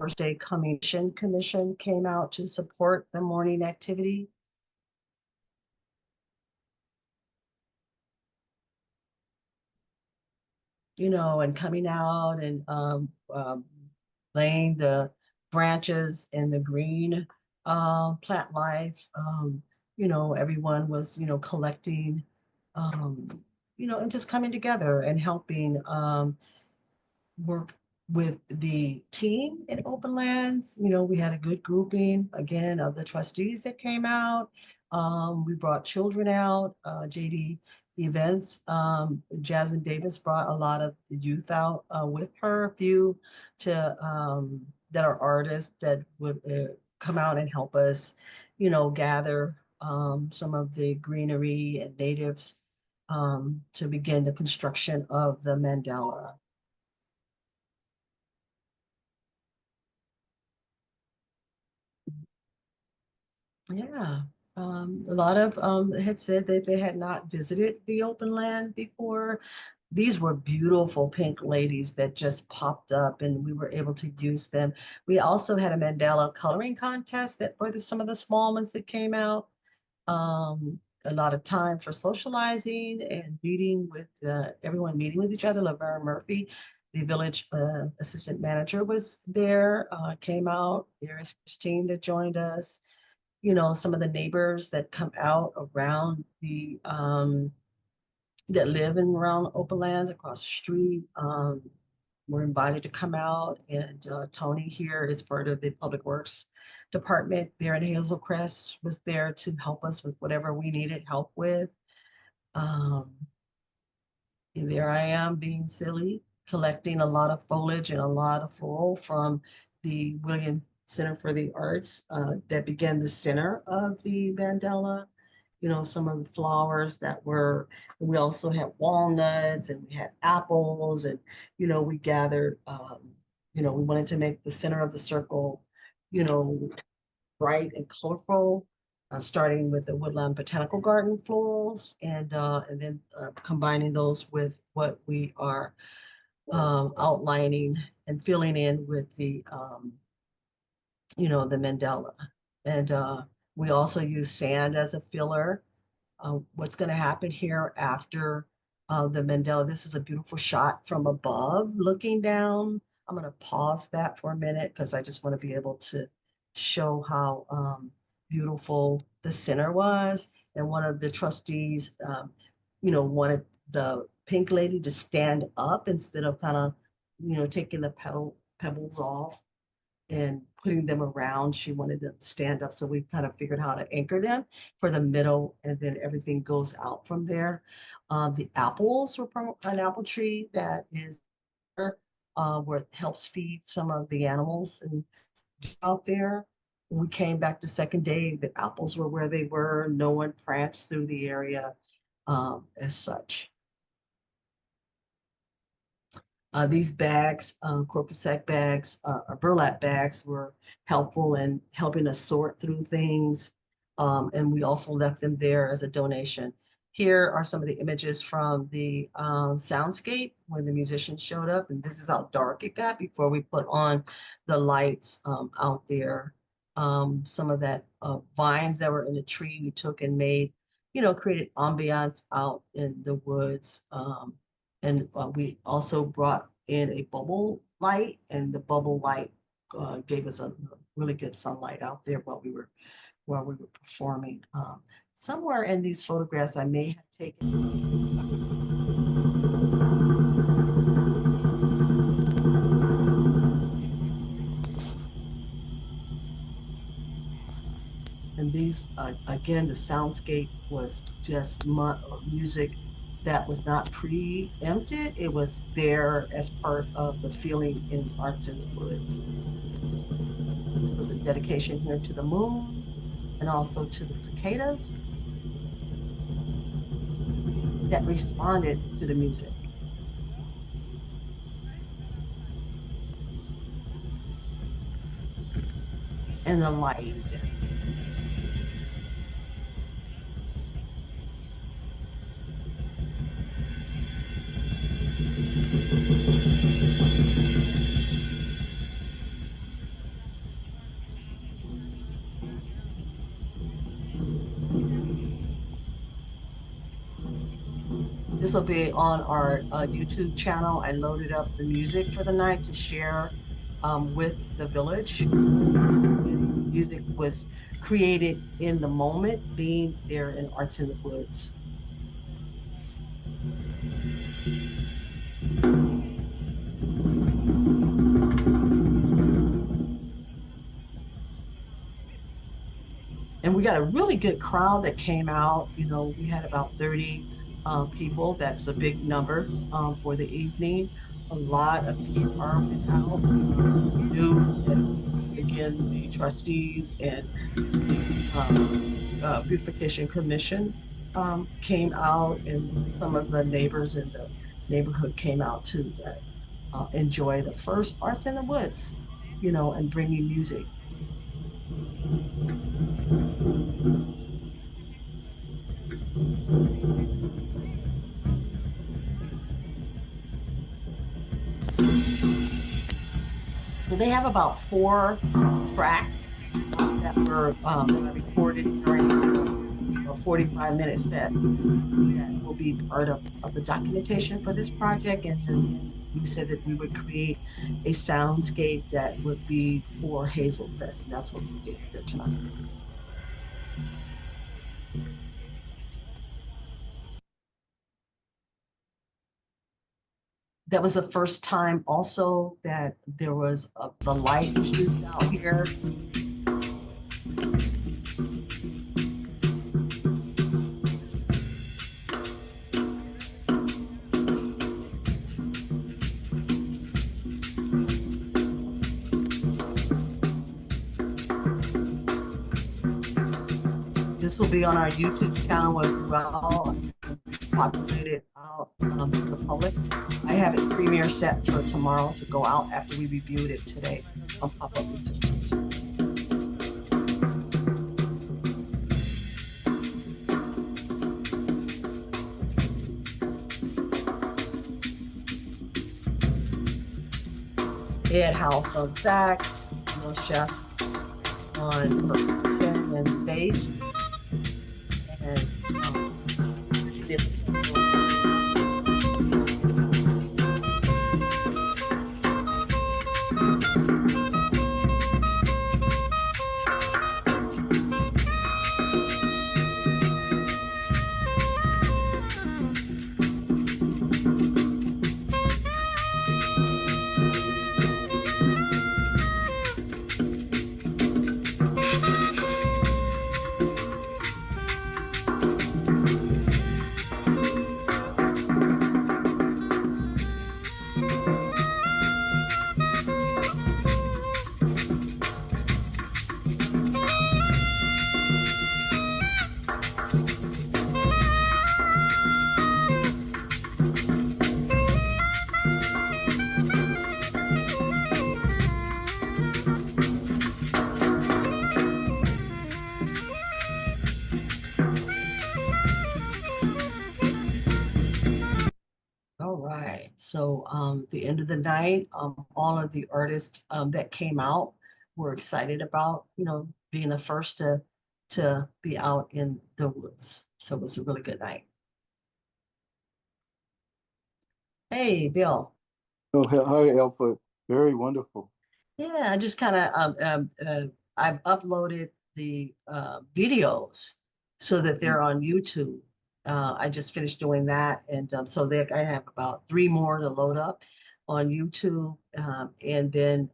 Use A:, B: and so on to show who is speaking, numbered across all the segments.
A: First Day Commission came out to support the morning activity. You know, and coming out and laying the branches in the green plant life. You know, everyone was, you know, collecting, um, you know, and just coming together and helping work with the team in Open Lands. You know, we had a good grouping again of the trustees that came out. We brought children out, JD events. Jasmine Davis brought a lot of youth out with her, a few to that are artists that would come out and help us, you know, gather some of the greenery and natives to begin the construction of the mandala. Yeah. A lot of had said that they had not visited the open land before. These were beautiful pink ladies that just popped up and we were able to use them. We also had a mandala coloring contest that for some of the small ones that came out. A lot of time for socializing and meeting with everyone meeting with each other. Laverne Murphy, the village assistant manager, was there, came out. There's Christine that joined us. You know, some of the neighbors that come out around the that live in around open lands across the street were invited to come out. And Tony here is part of the public works department there in Hazel Crest, was there to help us with whatever we needed help with. um, and there I am being silly, collecting a lot of foliage and a lot of floral from the William Center for the Arts that began the center of the mandala. You know, some of the flowers that were, we also had walnuts and we had apples and, you know, we gathered, you know, we wanted to make the center of the circle, you know, bright and colorful, starting with the Woodland Botanical Garden florals and then combining those with what we are outlining and filling in with the, you know, the mandala. And we also use sand as a filler. What's going to happen here after the mandala? This is a beautiful shot from above looking down. I'm going to pause that for a minute because I just want to be able to show how beautiful the center was. And one of the trustees, you know, wanted the pink lady to stand up instead of kind of, you know, taking the pebbles off and putting them around. She wanted to stand up. So we kind of figured how to anchor them for the middle, and then everything goes out from there. The apples were from an apple tree that is where it helps feed some of the animals and out there. When we came back the second day, the apples were where they were. No one pranced through the area as such. These bags, corporate sack bags, or burlap bags, were helpful in helping us sort through things. And we also left them there as a donation. Here are some of the images from the soundscape when the musicians showed up. And this is how dark it got before we put on the lights out there. Some of that vines that were in the tree we took and made, you know, created ambiance out in the woods. And we also brought in a bubble light, and the bubble light gave us a really good sunlight out there while we were performing. Somewhere in these photographs, I may have taken. And these, again, the soundscape was just music that was not preempted. It was there as part of the feeling in Arts in the Woods. This was a dedication here to the moon and also to the cicadas that responded to the music. And the light. This will be on our YouTube channel. I loaded up the music for the night to share with the village. And music was created in the moment, being there in Arts in the Woods. And we got a really good crowd that came out. You know, we had about 30 people. That's a big number for the evening. A lot of PR went out. News and again, the trustees and the Beautification Commission came out, and some of the neighbors in the neighborhood came out to enjoy the first Arts in the Woods, you know, and bringing music. So they have about four tracks that I recorded during 45-minute sets that will be part of the documentation for this project. And then we said that we would create a soundscape that would be for Hazel Crest, and that's what we did here tonight. That was the first time also that there was the light used out here. This will be on our YouTube channel as well, populated out to the public. I have it premiere set for tomorrow to go out after we reviewed it today on pop-up research. Ed House on sax, Will Chef on percussion and bass, and all right. So the end of the night, all of the artists that came out were excited about, you know, being the first to be out in the woods. So it was a really good night. Hey, Bill.
B: Oh, hi, Alpha. Very wonderful.
A: Yeah, I just kind of I've uploaded the videos so that they're on YouTube. I just finished doing that, and so that I have about three more to load up on YouTube, and then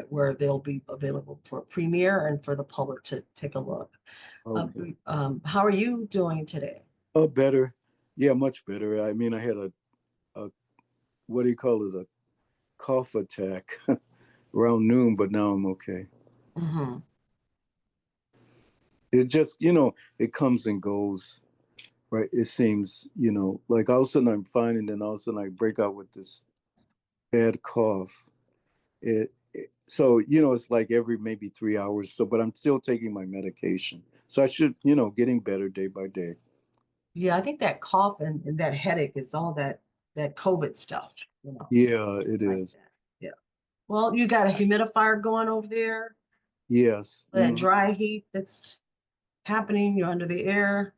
A: where they'll be available for premiere and for the public to take a look.
B: Okay.
A: How are you doing today?
B: Oh, better. Yeah, much better. I mean, I had a what do you call it? A cough attack around noon, but now I'm okay.
A: Hmm.
B: It just, it comes and goes, right? It seems, like all of a sudden I'm fine, and then all of a sudden I break out with this bad cough. So, it's like every maybe 3 hours. So, but I'm still taking my medication. So I should, getting better day by day.
A: Yeah, I think that cough and that headache is all that COVID stuff, you know,
B: Yeah, it
A: like
B: is.
A: that. Yeah. Well, you got a humidifier going over there,
B: Yes.
A: that dry heat that's happening, you're under the air.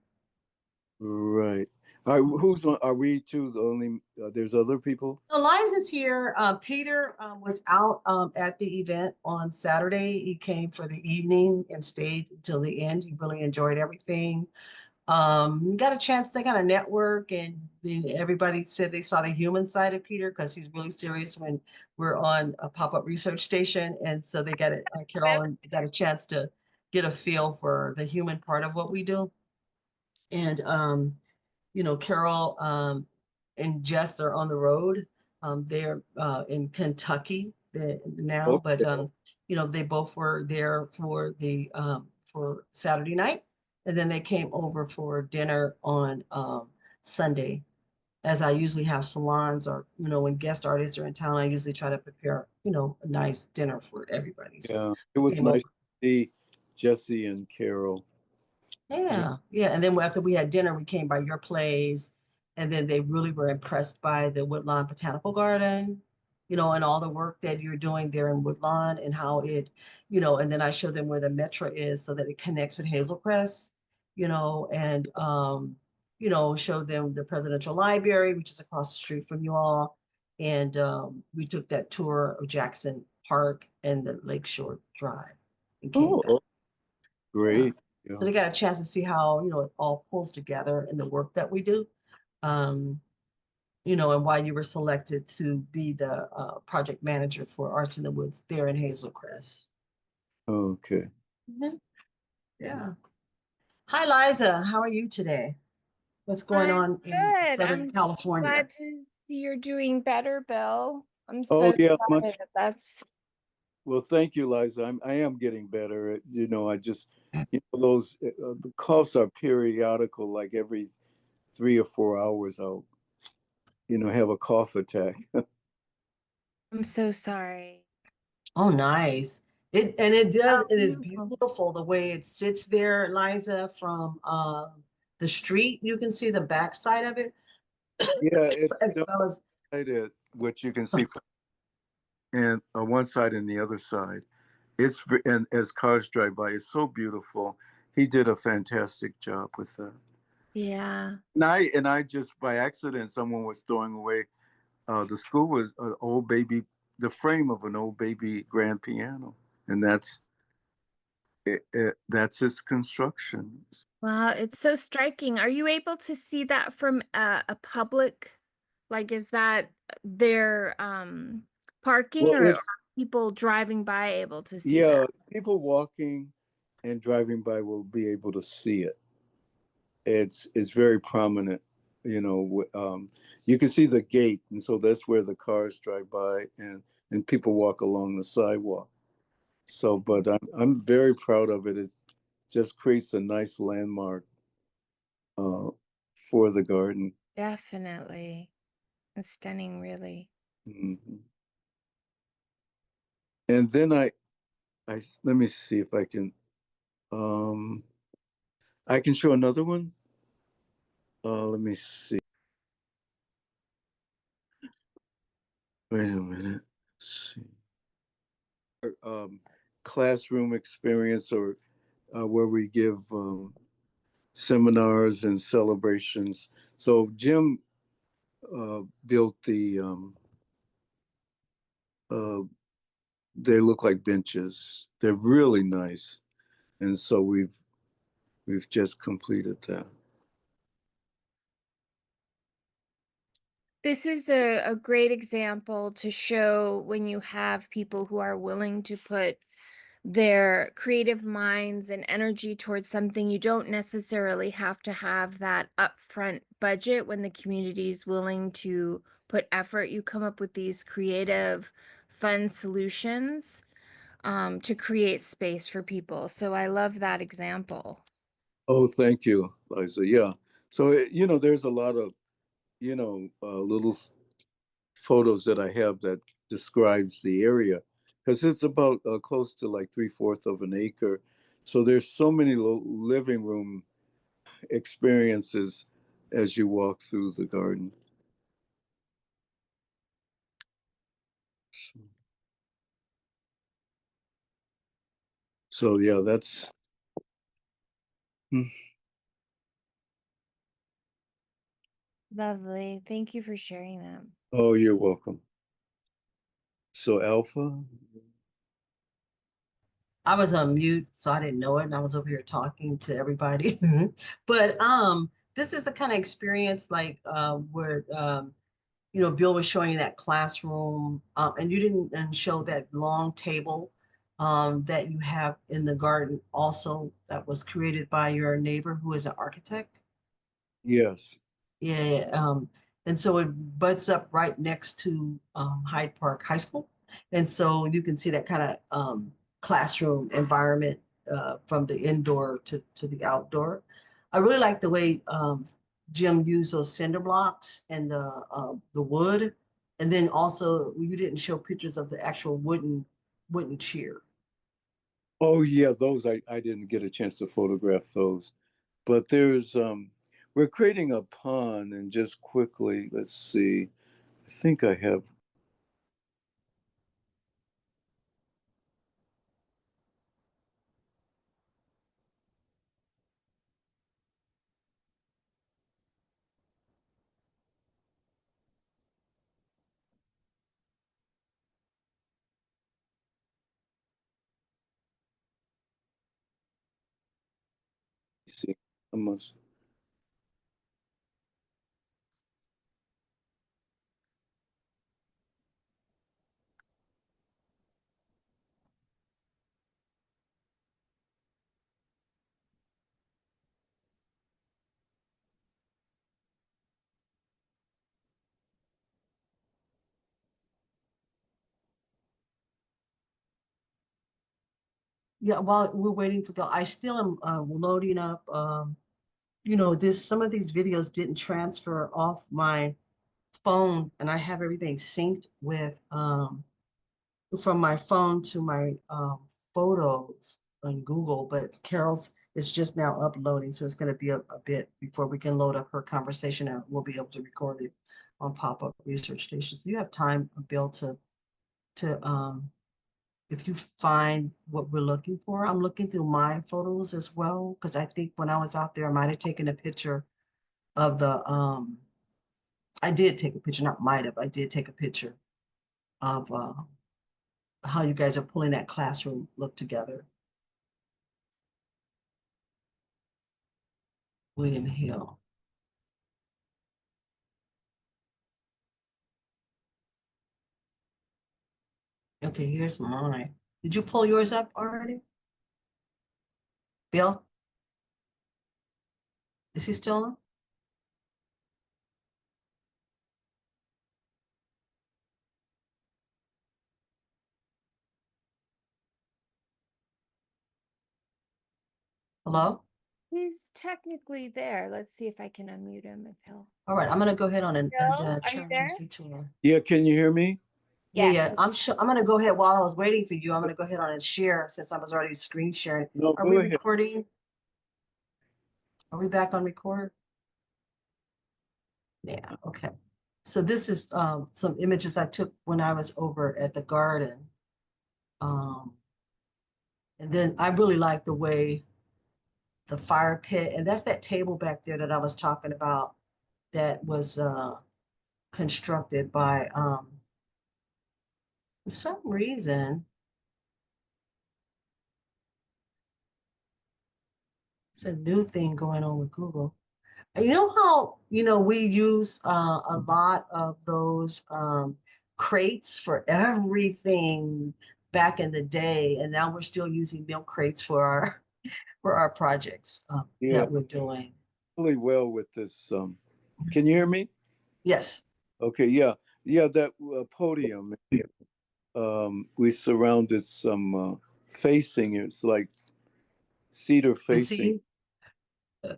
B: Right. Who's on? Are we two the only? There's other people.
A: Liza's here. Peter was out at the event on Saturday. He came for the evening and stayed until the end. He really enjoyed everything. Got a chance to kind of network, and then everybody said they saw the human side of Peter because he's really serious when we're on a pop-up research station. And so they got it, Carol, and got a chance to get a feel for the human part of what we do. And Carol and Jess are on the road. They're in Kentucky now, but
B: Okay.
A: they both were there for Saturday night, and then they came over for dinner on Sunday. As I usually have salons, or when guest artists are in town, I usually try to prepare a nice dinner for everybody. So
B: Yeah, it
A: they
B: was
A: came over.
B: nice to see Jesse and Carol. Yeah.
A: Yeah, yeah. And then after we had dinner, we came by your place, and then they really were impressed by the Woodlawn Botanical Garden, and all the work that you're doing there in Woodlawn and how and then I showed them where the metro is so that it connects with Hazel Crest, and showed them the Presidential Library, which is across the street from you all. And we took that tour of Jackson Park and the Lakeshore Drive and came back.
B: Oh,
A: Yeah.
B: great.
A: So
B: Yeah.
A: they got a chance to see how, it all pulls together in the work that we do. Um, and why you were selected to be the project manager for Arts in the Woods there in Hazel Crest.
B: Okay.
A: Mhm. Yeah. Hi, Liza. How are you today? What's going
C: I'm
A: on in
C: good.
A: Southern
C: I'm
A: California?
C: glad to see you're doing better, Bill. I'm
B: Oh
C: so
B: yeah,
C: sorry
B: much.
C: that that's.
B: Well, thank you, Liza. I am getting better. I just those the coughs are periodical, like every 3 or 4 hours. I'll have a cough attack.
C: I'm so sorry.
A: Oh, nice. It does,
C: Oh,
A: it is
C: beautiful.
A: beautiful the way it sits there, Liza, from the street. You can see the backside of it
B: Yeah, it's
A: as well as
B: double-sided, which you can see, and one side and the other side. And as cars drive by, it's so beautiful. He did a fantastic job with that.
C: Yeah.
B: And I just by accident, someone was throwing away. The school was an old baby, the frame of an old baby grand piano, and that's its construction.
C: Wow, it's so striking. Are you able to see that from a public, like is that their parking
B: Well,
C: or are
B: it's
C: people driving by able to see
B: yeah,
C: that?
B: people walking and driving by will be able to see it. It's very prominent. You can see the gate, and so that's where the cars drive by, and people walk along the sidewalk. So, but I'm very proud of it. It just creates a nice landmark uh, for the garden.
C: Definitely. It's stunning, really.
B: Mhm. And then I let me see if um, I can show another one. Let me see. Wait a minute. Let's see. Um, Classroom experience, or where we give seminars and celebrations. So Jim built uh, they look like benches. They're really nice, and so we've just completed that.
C: This is a great example to show when you have people who are willing to put their creative minds and energy towards something. You don't necessarily have to have that upfront budget when the community is willing to put effort. You come up with these creative, fun solutions to create space for people. So I love that example.
B: Oh, thank you, Liza. Yeah. So there's a lot of little photos that I have that describes the area because it's about close to like 3/4 of an acre. So there's so many living room experiences as you walk through the garden. So yeah, that's
C: Lovely. Thank you for sharing that.
B: Oh, you're welcome. So Alpha,
A: I was on mute, so I didn't know it, and I was over here talking to everybody. But this is the kind of experience like where you know, Bill was showing you that classroom, and you didn't and show that long table that you have in the garden also that was created by your neighbor who is an architect.
B: yes.
A: Yeah, and so it butts up right next to Hyde Park High School. And so you can see that kind of classroom environment from the indoor to the outdoor. I really like the way Jim used those cinder blocks and the wood. And then also you didn't show pictures of the actual wooden chair.
B: Oh yeah, those I didn't get a chance to photograph those. But there's we're creating a pond and just quickly, let's see. I think I have see I must
A: Yeah, while we're waiting for Bill, I still am loading up. You know, this some of these videos didn't transfer off my phone, and I have everything synced with from my phone to my photos on Google, but Carol's is just now uploading, so it's going to be a bit before we can load up her conversation and we'll be able to record it on pop-up research stations. So you have time, Bill, to if you find what we're looking for. I'm looking through my photos as well, because I think when I was out there, I might have taken a picture of the I did take a picture, not might have, I did take a picture of how you guys are pulling that classroom look together. William Hill. Okay, here's mine. Did you pull yours up already? Bill? Is he still on? Hello?
C: He's technically there. Let's see if I can unmute him if he'll.
A: All right, I'm gonna go ahead on and
C: Bill, are you there?
A: turn to her.
B: Yeah, can you hear me?
A: Yeah,
C: Yes.
A: yeah. I'm sure I'm gonna go ahead while I was waiting for you. I'm gonna go ahead on and share since I was already screen sharing.
B: No,
A: Are
B: go
A: we
B: ahead.
A: recording? Are we back on record? Yeah, okay. So this is some images I took when I was over at the garden. Um, and then I really like the way the fire pit, and that's that table back there that I was talking about that was constructed by for some reason, it's a new thing going on with Google. You know how, you know, we use a lot of those crates for everything back in the day, and now we're still using milk crates for our for our projects
B: Yeah,
A: that we're doing.
B: really well with this. Can you hear me?
A: Yes.
B: Okay, yeah, yeah. That podium. We surrounded some facing. It's like cedar
A: And
B: facing.
A: see,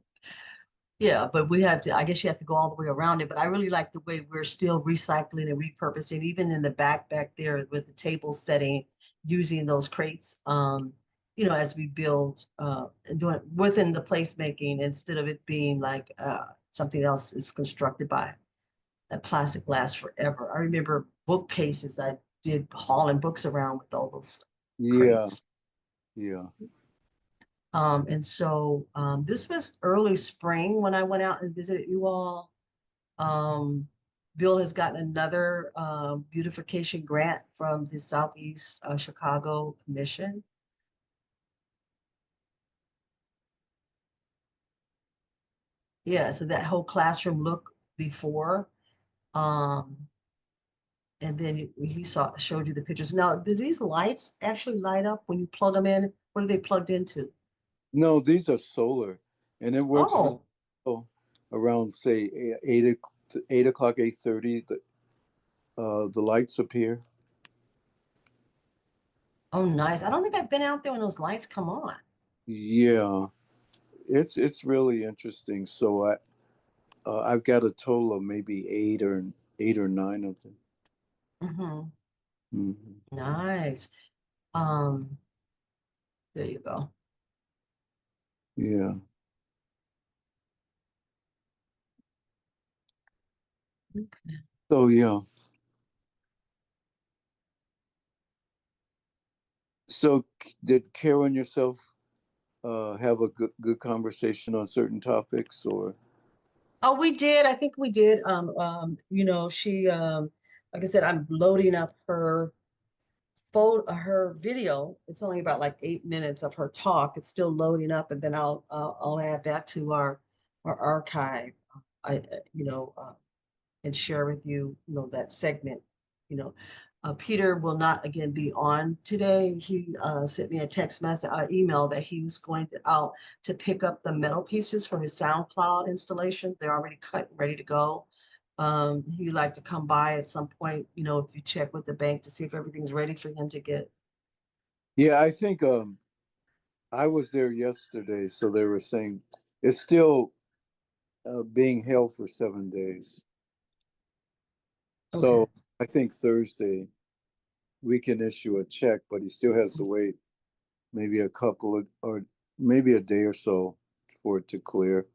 A: yeah, but we have to, I guess you have to go all the way around it. But I really like the way we're still recycling and repurposing, even in the back there with the table setting, using those crates, you know, as we build, and doing within the placemaking instead of it being like something else is constructed by that plastic lasts forever. I remember bookcases I did hauling books around with all those
B: Yeah,
A: crates.
B: yeah.
A: And so this was early spring when I went out and visited you all. Bill has gotten another beautification grant from the Southeast Chicago Commission. Yeah, so that whole classroom look before, um, and then he showed you the pictures. Now, do these lights actually light up when you plug them in? What are they plugged into?
B: No, these are solar, and it works really
A: Oh,
B: well around say 8 o'clock, 8:30. The lights appear.
A: oh, nice. I don't think I've been out there when those lights come on.
B: Yeah, it's really interesting. So I've got a total of maybe eight or nine of them.
A: Hmm.
B: Mhm.
A: Nice. Um, there you go.
B: Yeah. So yeah. So did Karen and yourself have a good conversation on certain topics or?
A: Oh, we did. I think we did. She, like I said, I'm loading up her video. It's only about like 8 minutes of her talk. It's still loading up, and then I'll add that to our archive. I, you know, and share with you, that segment. You know, Peter will not again be on today. He sent me a text message, email that he was going out to pick up the metal pieces for his SoundCloud installation. They're already cut and ready to go. He'd like to come by at some point, if you check with the bank to see if everything's ready for him to get.
B: Yeah, I think I was there yesterday, so they were saying it's still being held for 7 days.
A: Okay.
B: So I think Thursday we can issue a check, but he still has to wait maybe a couple of or maybe a day or so for it to clear.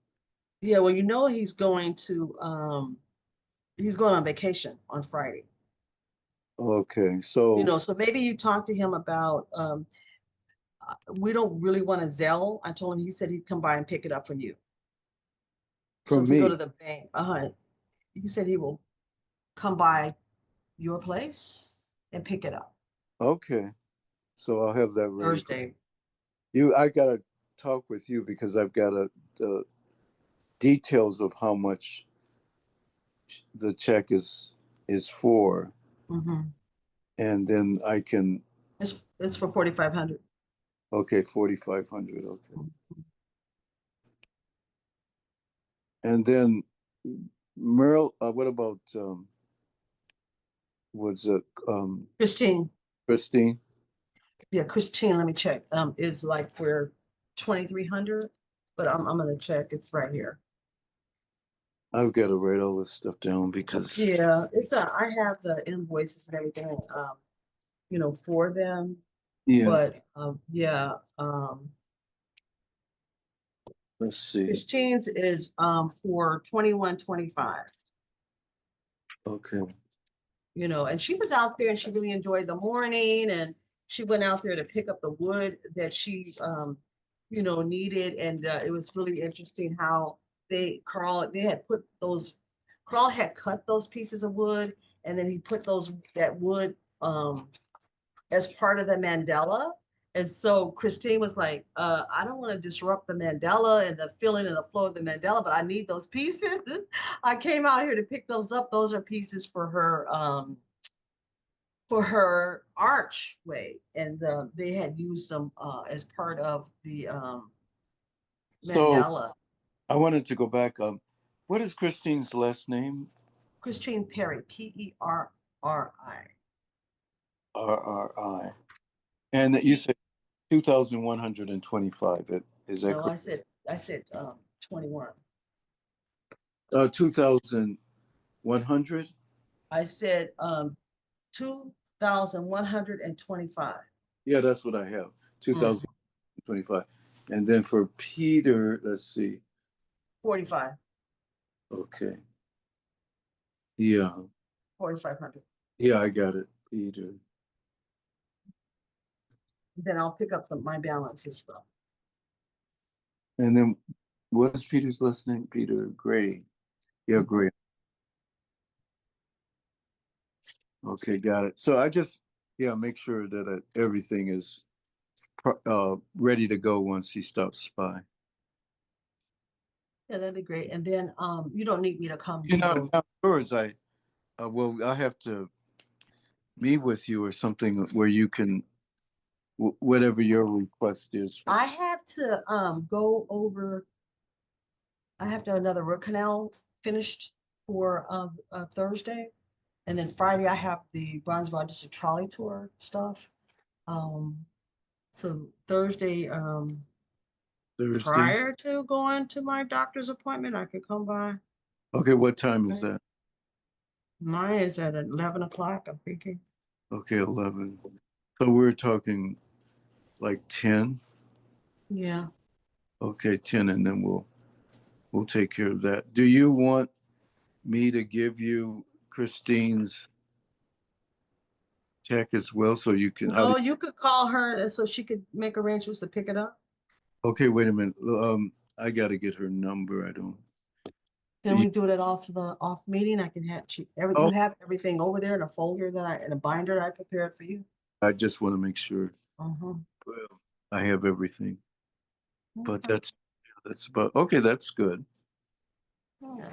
A: Yeah, well, he's going on vacation on Friday.
B: Okay, so
A: So maybe you talk to him about we don't really want to Zelle. I told him, he said he'd come by and pick it up from you. So
B: from
A: if we go
B: me,
A: to the bank, he said he will come by your place and pick it up
B: okay, so I'll have that ready for
A: Thursday.
B: you. I gotta talk with you because I've got the details of how much the check is for,
A: Hmm.
B: and then I can.
A: It's for 4,500.
B: Okay, 4,500. Okay, and then Merle. What about was it
A: Christine,
B: Christine?
A: yeah, Christine. Let me check. Is like for 2,300, but I'm gonna check. It's right here.
B: I've got to write all this stuff down because
A: Yeah, I have the invoices and everything, for them.
B: yeah.
A: But yeah,
B: Let's see.
A: Christine's is for 2125.
B: Okay.
A: And she was out there and she really enjoyed the morning, and she went out there to pick up the wood that she needed. And it was really interesting how Carl had cut those pieces of wood, and then he put that wood as part of the mandala. And so Christine was like, I don't want to disrupt the mandala and the feeling and the flow of the mandala, but I need those pieces. I came out here to pick those up. Those are pieces for her archway, and they had used them as part of the
B: So
A: mandala.
B: I wanted to go back. What is Christine's last name?
A: Christine Perry, Perri.
B: RRI. And that you said 2,125. Is that
A: No,
B: correct?
A: I said 21.
B: 2,100?
A: I said 2,125.
B: Yeah, that's what I have.
A: Mm,
B: 2,025. And then for Peter, let's see.
A: 45,
B: Okay. Yeah.
A: 4,500.
B: Yeah, I got it. Peter.
A: Then I'll pick up my balance as well.
B: And then what's Peter's last name? Peter Gray. Yeah,
A: Mhm.
B: Gray. Okay, got it. So I just, yeah, make sure that everything is ready to go once he stops by.
A: Yeah, that'd be great. And then you don't need me to come
B: You
A: do
B: know,
A: those.
B: now yours, well, I have to meet with you or something where you can, whatever your request is.
A: I have to go over, I have to have another root canal finished for Thursday. And then Friday I have the Bronzeville District trolley tour stuff. Um, so Thursday,
B: Thursday.
A: prior to going to my doctor's appointment, I could come by.
B: Okay, what time is
A: Okay.
B: that?
A: Mine is at 11 o'clock, I'm thinking.
B: Okay, 11. So we're talking like 10.
A: Yeah.
B: Okay, 10, and then we'll take care of that. Do you want me to give you Christine's check as well so you can, how do
A: No, you could call her and so she could make arrangements to pick it up.
B: okay, wait a minute. I got to get her number. I don't.
A: Can we do it off the off meeting? I can have you
B: Oh,
A: have everything over there in a folder in a binder I prepared for you.
B: I just want to make sure.
A: Uh-huh.
B: Well, I have everything, but
A: Okay.
B: that's about okay. That's good.
A: Yeah.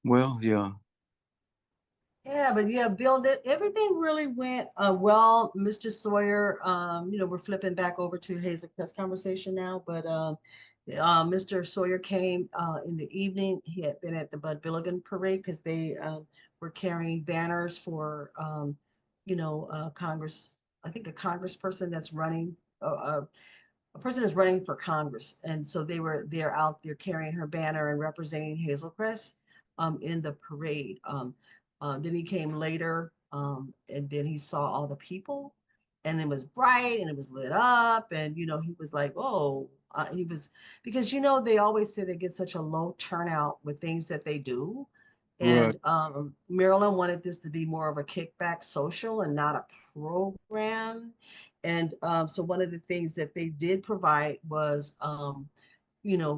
B: Well, yeah.
A: Yeah, but yeah, Bill, everything really went well, Mr. Sawyer. We're flipping back over to Hazel Crest conversation now, but Mr. Sawyer came in the evening. He had been at the Bud Billigan parade because they were carrying banners for Congress. I think a congressperson that's running. A person is running for Congress, and so they're out there carrying her banner and representing Hazel Crest in the parade. Then he came later, and then he saw all the people, and it was bright and it was lit up, and he was like, "Oh." He was because they always say they get such a low turnout with things that they do,
B: Right.
A: and Marilyn wanted this to be more of a kickback social and not a program. And so one of the things that they did provide was,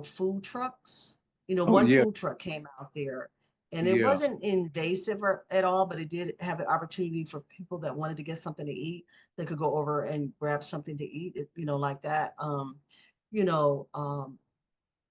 A: food trucks.
B: Oh,
A: One
B: yeah.
A: food truck came out there and it
B: Yeah.
A: wasn't invasive at all, but it did have an opportunity for people that wanted to get something to eat. They could go over and grab something to eat, like that. You know, um,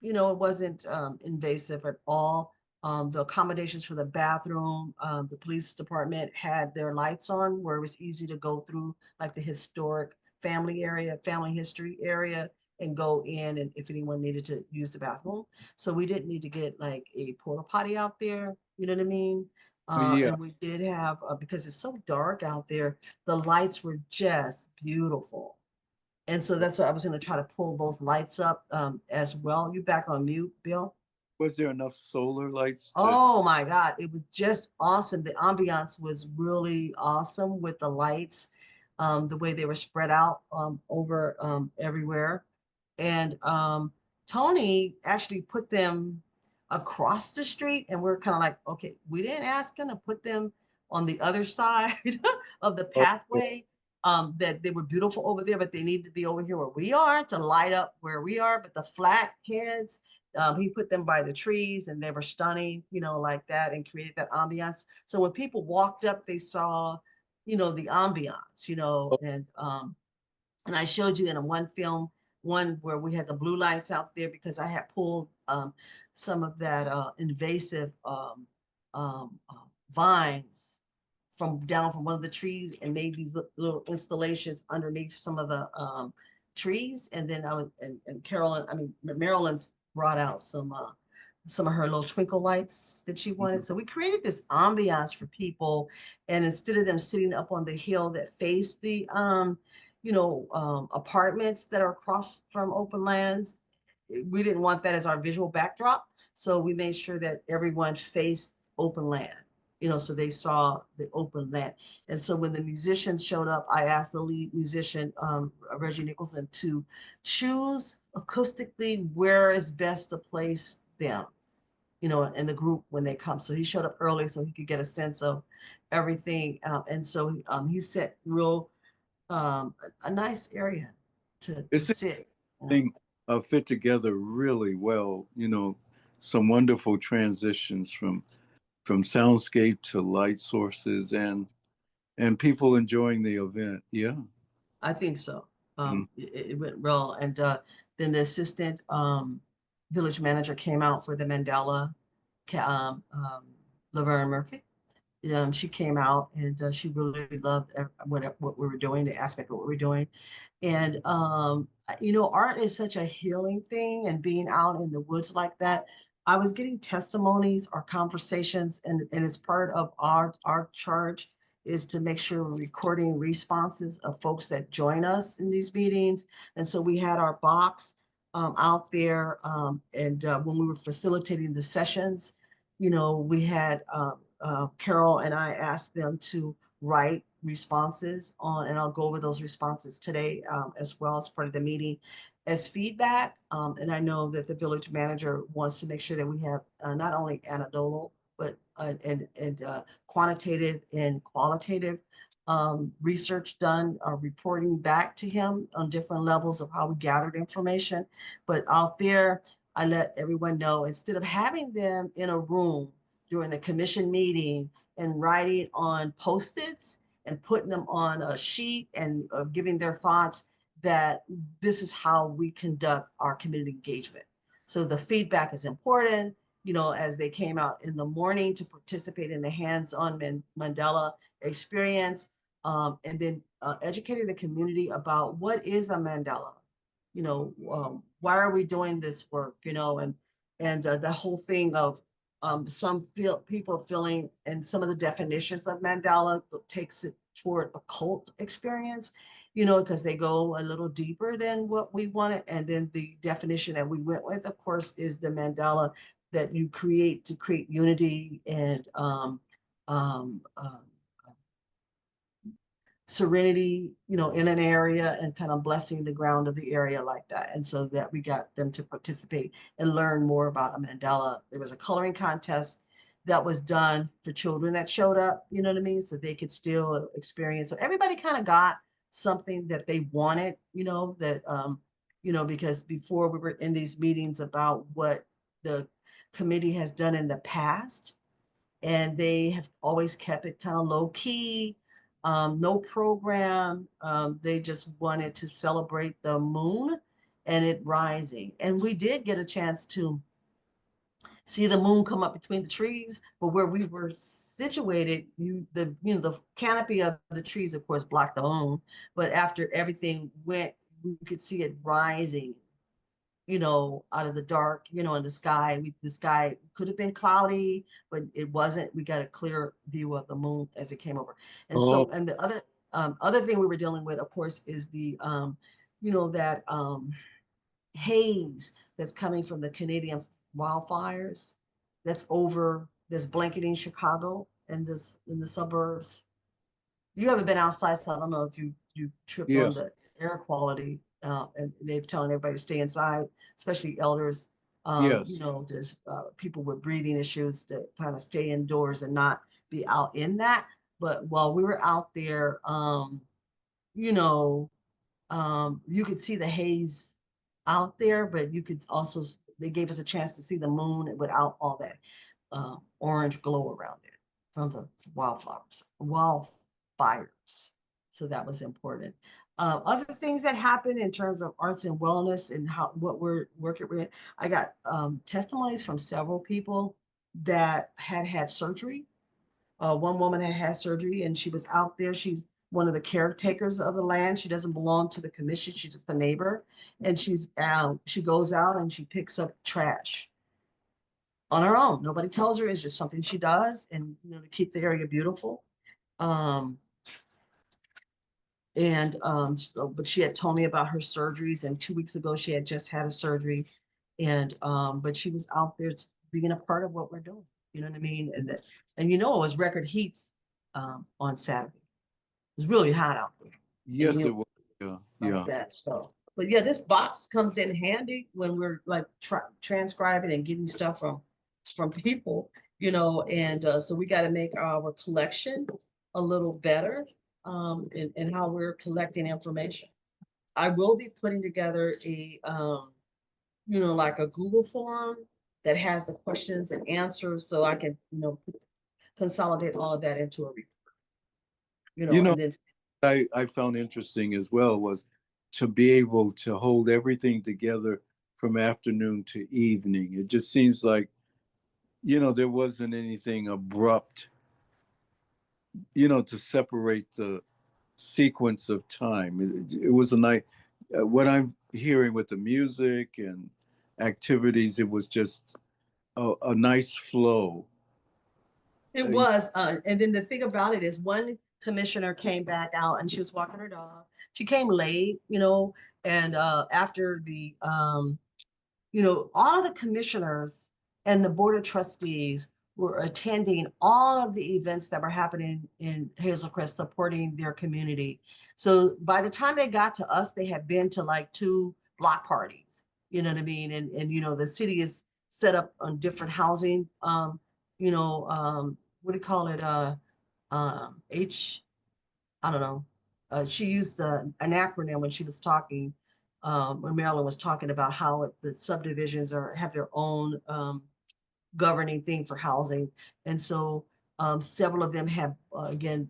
A: it wasn't invasive at all. The accommodations for the bathroom, the police department had their lights on where it was easy to go through like the historic family area, family history area, and go in and if anyone needed to use the bathroom. So we didn't need to get like a porta potty out there, you know what I mean?
B: Yeah.
A: And we did have, because it's so dark out there, the lights were just beautiful. And so that's what I was going to try to pull those lights up as well. You back on mute, Bill?
B: Was there enough solar lights to?
A: Oh my God, it was just awesome. The ambiance was really awesome with the lights, the way they were spread out over everywhere. And Tony actually put them across the street, and we're kind of like, okay, we didn't ask him to put them on the other side of the
B: Oh,
A: pathway. That they were beautiful over there, but they need to be over here where we are to light up where we are. But the flat heads, he put them by the trees and they were stunning, like that, and created that ambiance. So when people walked up, they saw, the ambiance,
B: oh,
A: and I showed you in a one film, one where we had the blue lights out there because I had pulled some of that invasive vines from down from one of the trees and made these little installations underneath some of the trees. And then I was and Carolyn, I mean Marilyn's brought out some of her little twinkle lights that she wanted.
B: mhm.
A: So we created this ambiance for people, and instead of them sitting up on the hill that face the apartments that are across from open lands, we didn't want that as our visual backdrop. So we made sure that everyone faced open land, so they saw the open land. And so when the musicians showed up, I asked the lead musician, Reggie Nicholson, to choose acoustically where is best to place them, in the group when they come. So he showed up early so he could get a sense of everything. And so he set a nice area to
B: It's
A: sit.
B: thing fit together really well. some wonderful transitions from soundscape to light sources and people enjoying the event. Yeah.
A: I think so.
B: Mm.
A: It went well. And then the assistant village manager came out for the Mandela, Laverne Murphy. She came out and she really loved what we were doing, the aspect of what we were doing. And art is such a healing thing, and being out in the woods like that, I was getting testimonies or conversations, and it's part of our charge is to make sure we're recording responses of folks that join us in these meetings. And so we had our box out there, and when we were facilitating the sessions, we had Carol and I asked them to write responses on, and I'll go over those responses today as well as part of the meeting as feedback. And I know that the village manager wants to make sure that we have not only anecdotal, but and quantitative and qualitative research done, reporting back to him on different levels of how we gathered information. But out there, I let everyone know, instead of having them in a room during the commission meeting and writing on Post-its and putting them on a sheet and giving their thoughts, that this is how we conduct our community engagement. So the feedback is important, as they came out in the morning to participate in the hands-on Mandela experience, and then educating the community about what is a Mandela, why are we doing this work, and the whole thing of people feeling, and some of the definitions of Mandela takes it toward a cult experience, because they go a little deeper than what we wanted. And then the definition that we went with, of course, is the Mandela that you create to create unity and um, serenity, in an area, and kind of blessing the ground of the area like that. And so that we got them to participate and learn more about a Mandela. There was a coloring contest that was done for children that showed up, you know what I mean? So they could still experience. So everybody kind of got something that they wanted, because before we were in these meetings about what the committee has done in the past, and they have always kept it kind of low key, no program. They just wanted to celebrate the moon and it rising. And we did get a chance to see the moon come up between the trees, but where we were situated, the canopy of the trees, of course, blocked the moon. But after everything went, we could see it rising, out of the dark, in the sky. The sky could have been cloudy, but it wasn't. We got a clear view of the moon as it came over. And
B: Oh,
A: so, and the other thing we were dealing with, of course, is the, that haze that's coming from the Canadian wildfires that's blanketing Chicago and in the suburbs. You haven't been outside, so I don't know if you tripped on
B: yes,
A: the air quality, and they've telling everybody to stay inside, especially elders.
B: yes.
A: Just people with breathing issues to kind of stay indoors and not be out in that. But while we were out there, you know, you could see the haze out there, but you could also, they gave us a chance to see the moon without all that orange glow around it from the wildfires. So that was important. Other things that happened in terms of arts and wellness and what we're working with, I got testimonies from several people that had surgery. One woman had surgery and she was out there. She's one of the caretakers of the land. She doesn't belong to the commission. She's just a neighbor. And she goes out and she picks up trash on her own. Nobody tells her. It's just something she does, and to keep the area beautiful. Um, but she had told me about her surgeries, and 2 weeks ago she had just had a surgery, and but she was out there being a part of what we're doing. You know what I mean? And it was record heats on Saturday. It was really hot out there and
B: Yes,
A: humid
B: it was. Yeah,
A: like
B: yeah.
A: that. So, but yeah, this box comes in handy when we're like transcribing and getting stuff from people, and so we got to make our collection a little better, in how we're collecting information. I will be putting together a like a Google form that has the questions and answers, so I can, consolidate all of that into a report,
B: You know,
A: and then
B: I found interesting as well was to be able to hold everything together from afternoon to evening. It just seems like, there wasn't anything abrupt, to separate the sequence of time. It was a night. What I'm hearing with the music and activities, it was just a nice flow.
A: it
B: Uh,
A: was, and then the thing about it is one commissioner came back out and she was walking her dog. She came late, and after all of the commissioners and the board of trustees were attending all of the events that were happening in Hazel Crest, supporting their community. So by the time they got to us, they had been to like 2 block parties, you know what I mean? And the city is set up on different housing, what do you call it? H, I don't know. She used an acronym when she was talking, when Marilyn was talking about how the subdivisions have their own governing thing for housing. And so several of them have, again,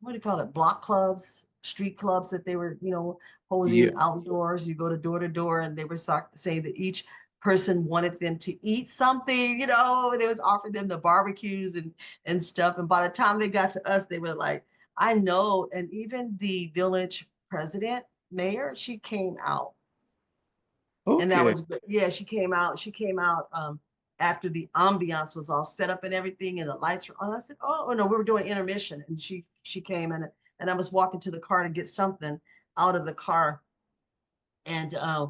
A: what do you call it? Block clubs, street clubs that they were,
B: yeah.
A: holding outdoors. You go to door, and they were saying that each person wanted them to eat something, they was offering them the barbecues and stuff. And by the time they got to us, they were like, I know. And even the village president, mayor, she came out, and that
B: Okay.
A: was, yeah, she came out after the ambiance was all set up and everything, and the lights were on. I said, oh no, we were doing intermission, and she came in, and I was walking to the car to get something out of the car, and I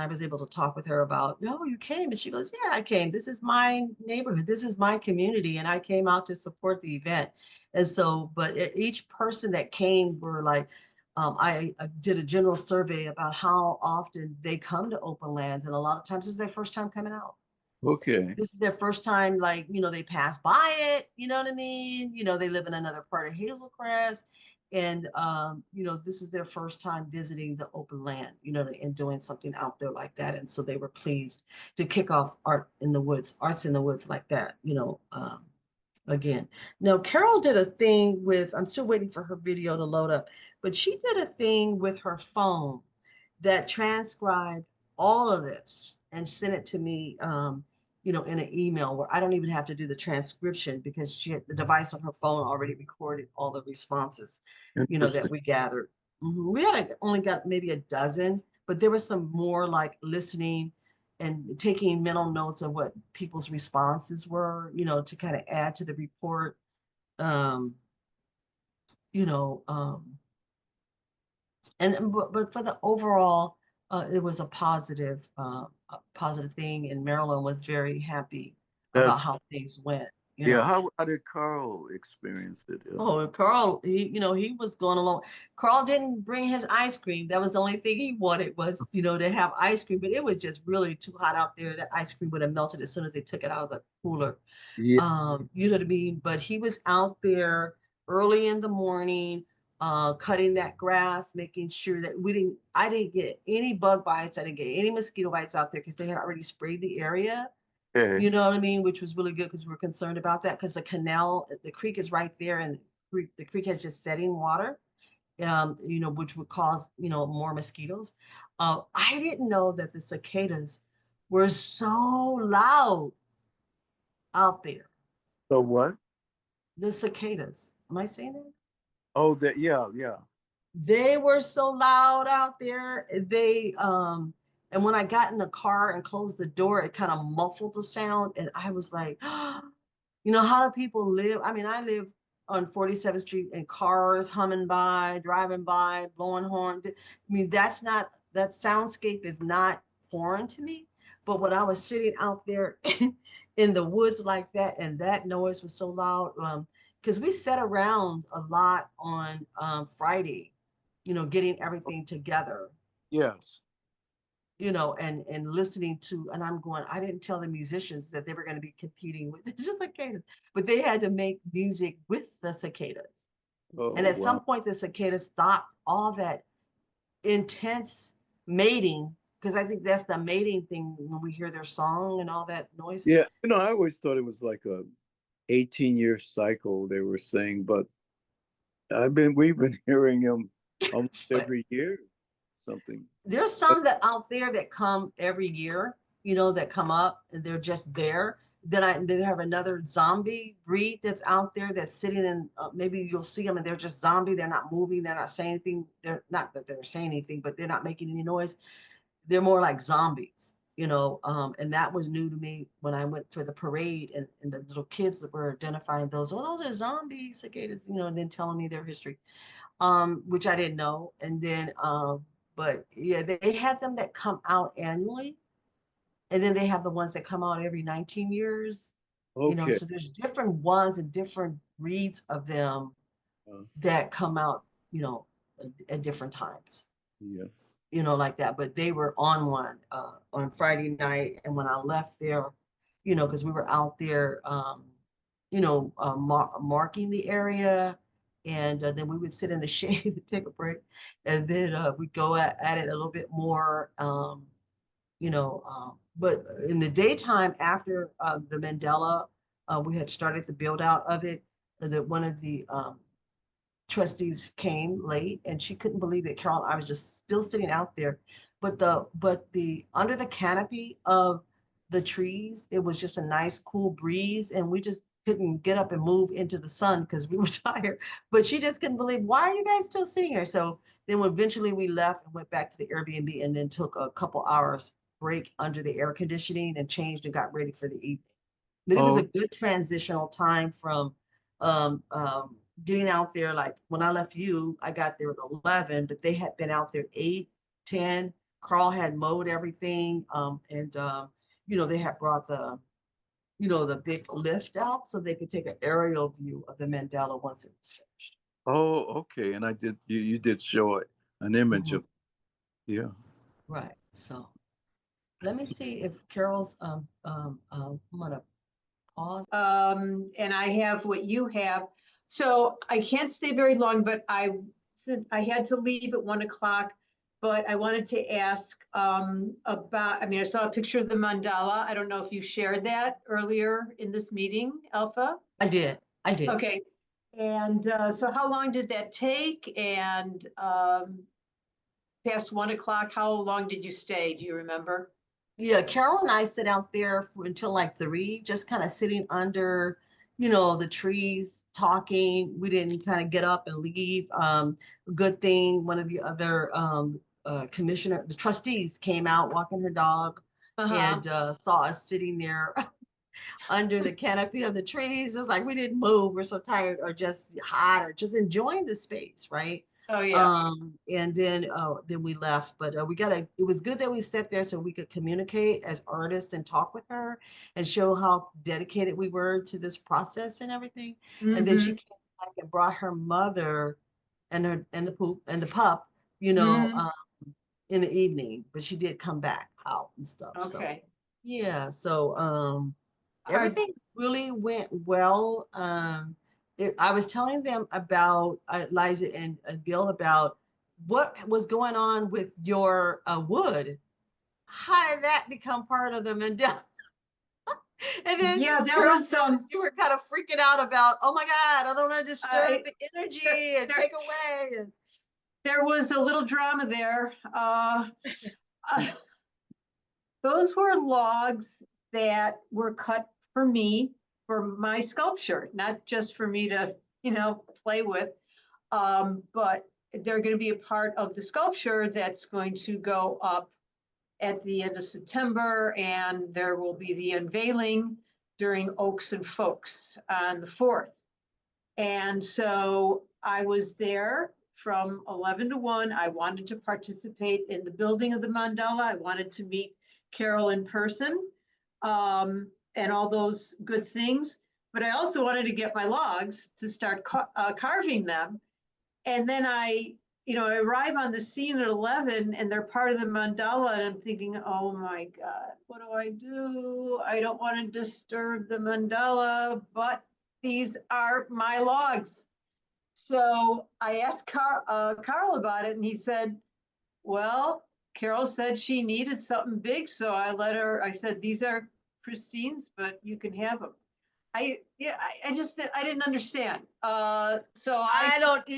A: was able to talk with her about, no, you came, and she goes, yeah, I came. This is my neighborhood, this is my community, and I came out to support the event. And so, but each person that came were like, I did a general survey about how often they come to open lands, and a lot of times it's their first time coming out.
B: Okay.
A: This is their first time, like, they pass by it, you know what I mean? They live in another part of Hazel Crest. And, this is their first time visiting the open land, and doing something out there like that. And so they were pleased to kick off arts in the woods like that, again. Now, Carol did a thing with, I'm still waiting for her video to load up, but she did a thing with her phone that transcribed all of this and sent it to me, in an email where I don't even have to do the transcription, because she had the device on her phone already recorded all the responses, that
B: Interesting.
A: we gathered. We had only got maybe a dozen, but there was some more like listening and taking mental notes of what people's responses were, to kind of add to the report. Um, you know, um, but for the overall, it was a positive thing, and Marilyn was very happy about
B: That's
A: how things went. You
B: yeah.
A: know,
B: How did Carl experience it?
A: oh, and Carl, he was going along. Carl didn't bring his ice cream. That was the only thing he wanted, was to have ice cream. But it was just really too hot out there. That ice cream would have melted as soon as they took it out of the cooler.
B: Yeah.
A: You know what I mean? But he was out there early in the morning, cutting that grass, making sure that I didn't get any bug bites. I didn't get any mosquito bites out there, because they had already sprayed the area.
B: Okay.
A: You know what I mean? Which was really good, because we're concerned about that, because the creek is right there, and the creek has just setting water, which would cause, more mosquitoes. I didn't know that the cicadas were so loud out there.
B: So what?
A: The cicadas. Am I saying that?
B: Oh, that. Yeah. Yeah.
A: They were so loud out there. And when I got in the car and closed the door, it kind of muffled the sound. And I was like, how do people live? I mean, I live on 47th Street, and cars humming by, driving by, blowing horns. I mean, that soundscape is not foreign to me. But when I was sitting out there in the woods like that, and that noise was so loud, because we sat around a lot on Friday, getting everything together,
B: Yes.
A: and listening to, and I'm going, I didn't tell the musicians that they were going to be competing with just cicadas, but they had to make music with the cicadas.
B: Oh
A: And at
B: wow.
A: some point, the cicadas stopped all that intense mating because I think that's the mating thing when we hear their song and all that noise.
B: Yeah, I always thought it was like a 18-year cycle they were saying, but we've been hearing them almost
A: But
B: every year, something.
A: there's some that out there that come every year, that come up and they're just there. Then have another zombie breed that's out there that's sitting in, maybe you'll see them and they're just zombie. They're not moving. They're not saying anything. They're not that they're saying anything, but they're not making any noise. They're more like zombies, and that was new to me when I went to the parade and the little kids that were identifying those. Oh, those are zombie cicadas, and then telling me their history, which I didn't know. And then, but yeah, they have them that come out annually, and then they have the ones that come out every 19 years.
B: Okay.
A: So there's different ones and different breeds of them
B: Uh,
A: that come out, at different times,
B: yeah.
A: like that. But they were on one on Friday night, and when I left there, because we were out there, marking the area, and then we would sit in the shade and take a break, and then we'd go at it a little bit more. But in the daytime after the Mandela, we had started the build out of it. That one of the trustees came late and she couldn't believe it, Carol. I was just still sitting out there, but the under the canopy of the trees, it was just a nice cool breeze, and we just couldn't get up and move into the sun because we were tired. But she just couldn't believe, why are you guys still sitting here? So then eventually we left and went back to the Airbnb, and then took a couple hours break under the air conditioning and changed and got ready for the evening. But it was a
B: Oh,
A: good transitional time from um, um, getting out there. Like when I left you, I got there at 11, but they had been out there 8, 10. Carl had mowed everything. And they had brought the big lift out so they could take an aerial view of the Mandela once it was finished.
B: okay. And I did. You did show it an image
A: Mhm.
B: of. Yeah.
A: Right. So let me see if Carol's, I'm gonna pause.
D: And I have what you have. So I can't stay very long, but I said I had to leave at 1 o'clock. But I wanted to ask about, I saw a picture of the mandala. I don't know if you shared that earlier in this meeting, Alpha.
A: I did. I did.
D: Okay. And so how long did that take? And past 1 o'clock, how long did you stay? Do you remember?
A: Yeah, Carol and I sit out there until like 3, just kind of sitting under, the trees, talking. We didn't kind of get up and leave. Good thing one of the other the trustees came out walking her dog
D: Uh-huh.
A: and saw us sitting there under the canopy of the trees. It's like we didn't move. We're so tired or just hot or just enjoying the space, right?
D: Oh, yeah.
A: And then we left, but it was good that we sat there so we could communicate as artists and talk with her and show how dedicated we were to this process and everything. And then she
D: Mm-hmm.
A: came back and brought her mother and the poop and the pup,
D: Mm-hmm.
A: in the evening, but she did come back out and stuff. So
D: Okay.
A: yeah, so
D: Are,
A: everything really went well. I was telling them about Liza and Gil about what was going on with your wood. How did that become part of the Mandela? And then
D: yeah, there
A: Carol
D: was
A: told us you were kind of freaking out about, oh my God, I don't want to disturb
D: I
A: the
D: there,
A: energy and
D: there
A: take away. And
D: there was a little drama there. Uh, those were logs that were cut for me for my sculpture, not just for me to, play with. But they're going to be a part of the sculpture that's going to go up at the end of September, and there will be the unveiling during Oaks and Folks on the 4th. And so I was there from 11 to 1. I wanted to participate in the building of the mandala. I wanted to meet Carol in person, and all those good things. But I also wanted to get my logs to start carving them. And then I arrive on the scene at 11 and they're part of the mandala. And I'm thinking, oh my God, what do I do? I don't want to disturb the mandala, but these are my logs. So I asked Carl about it, and he said, well, Carol said she needed something big, so I said, these are Christine's, but you can have them. I just, I didn't understand. So
A: I don't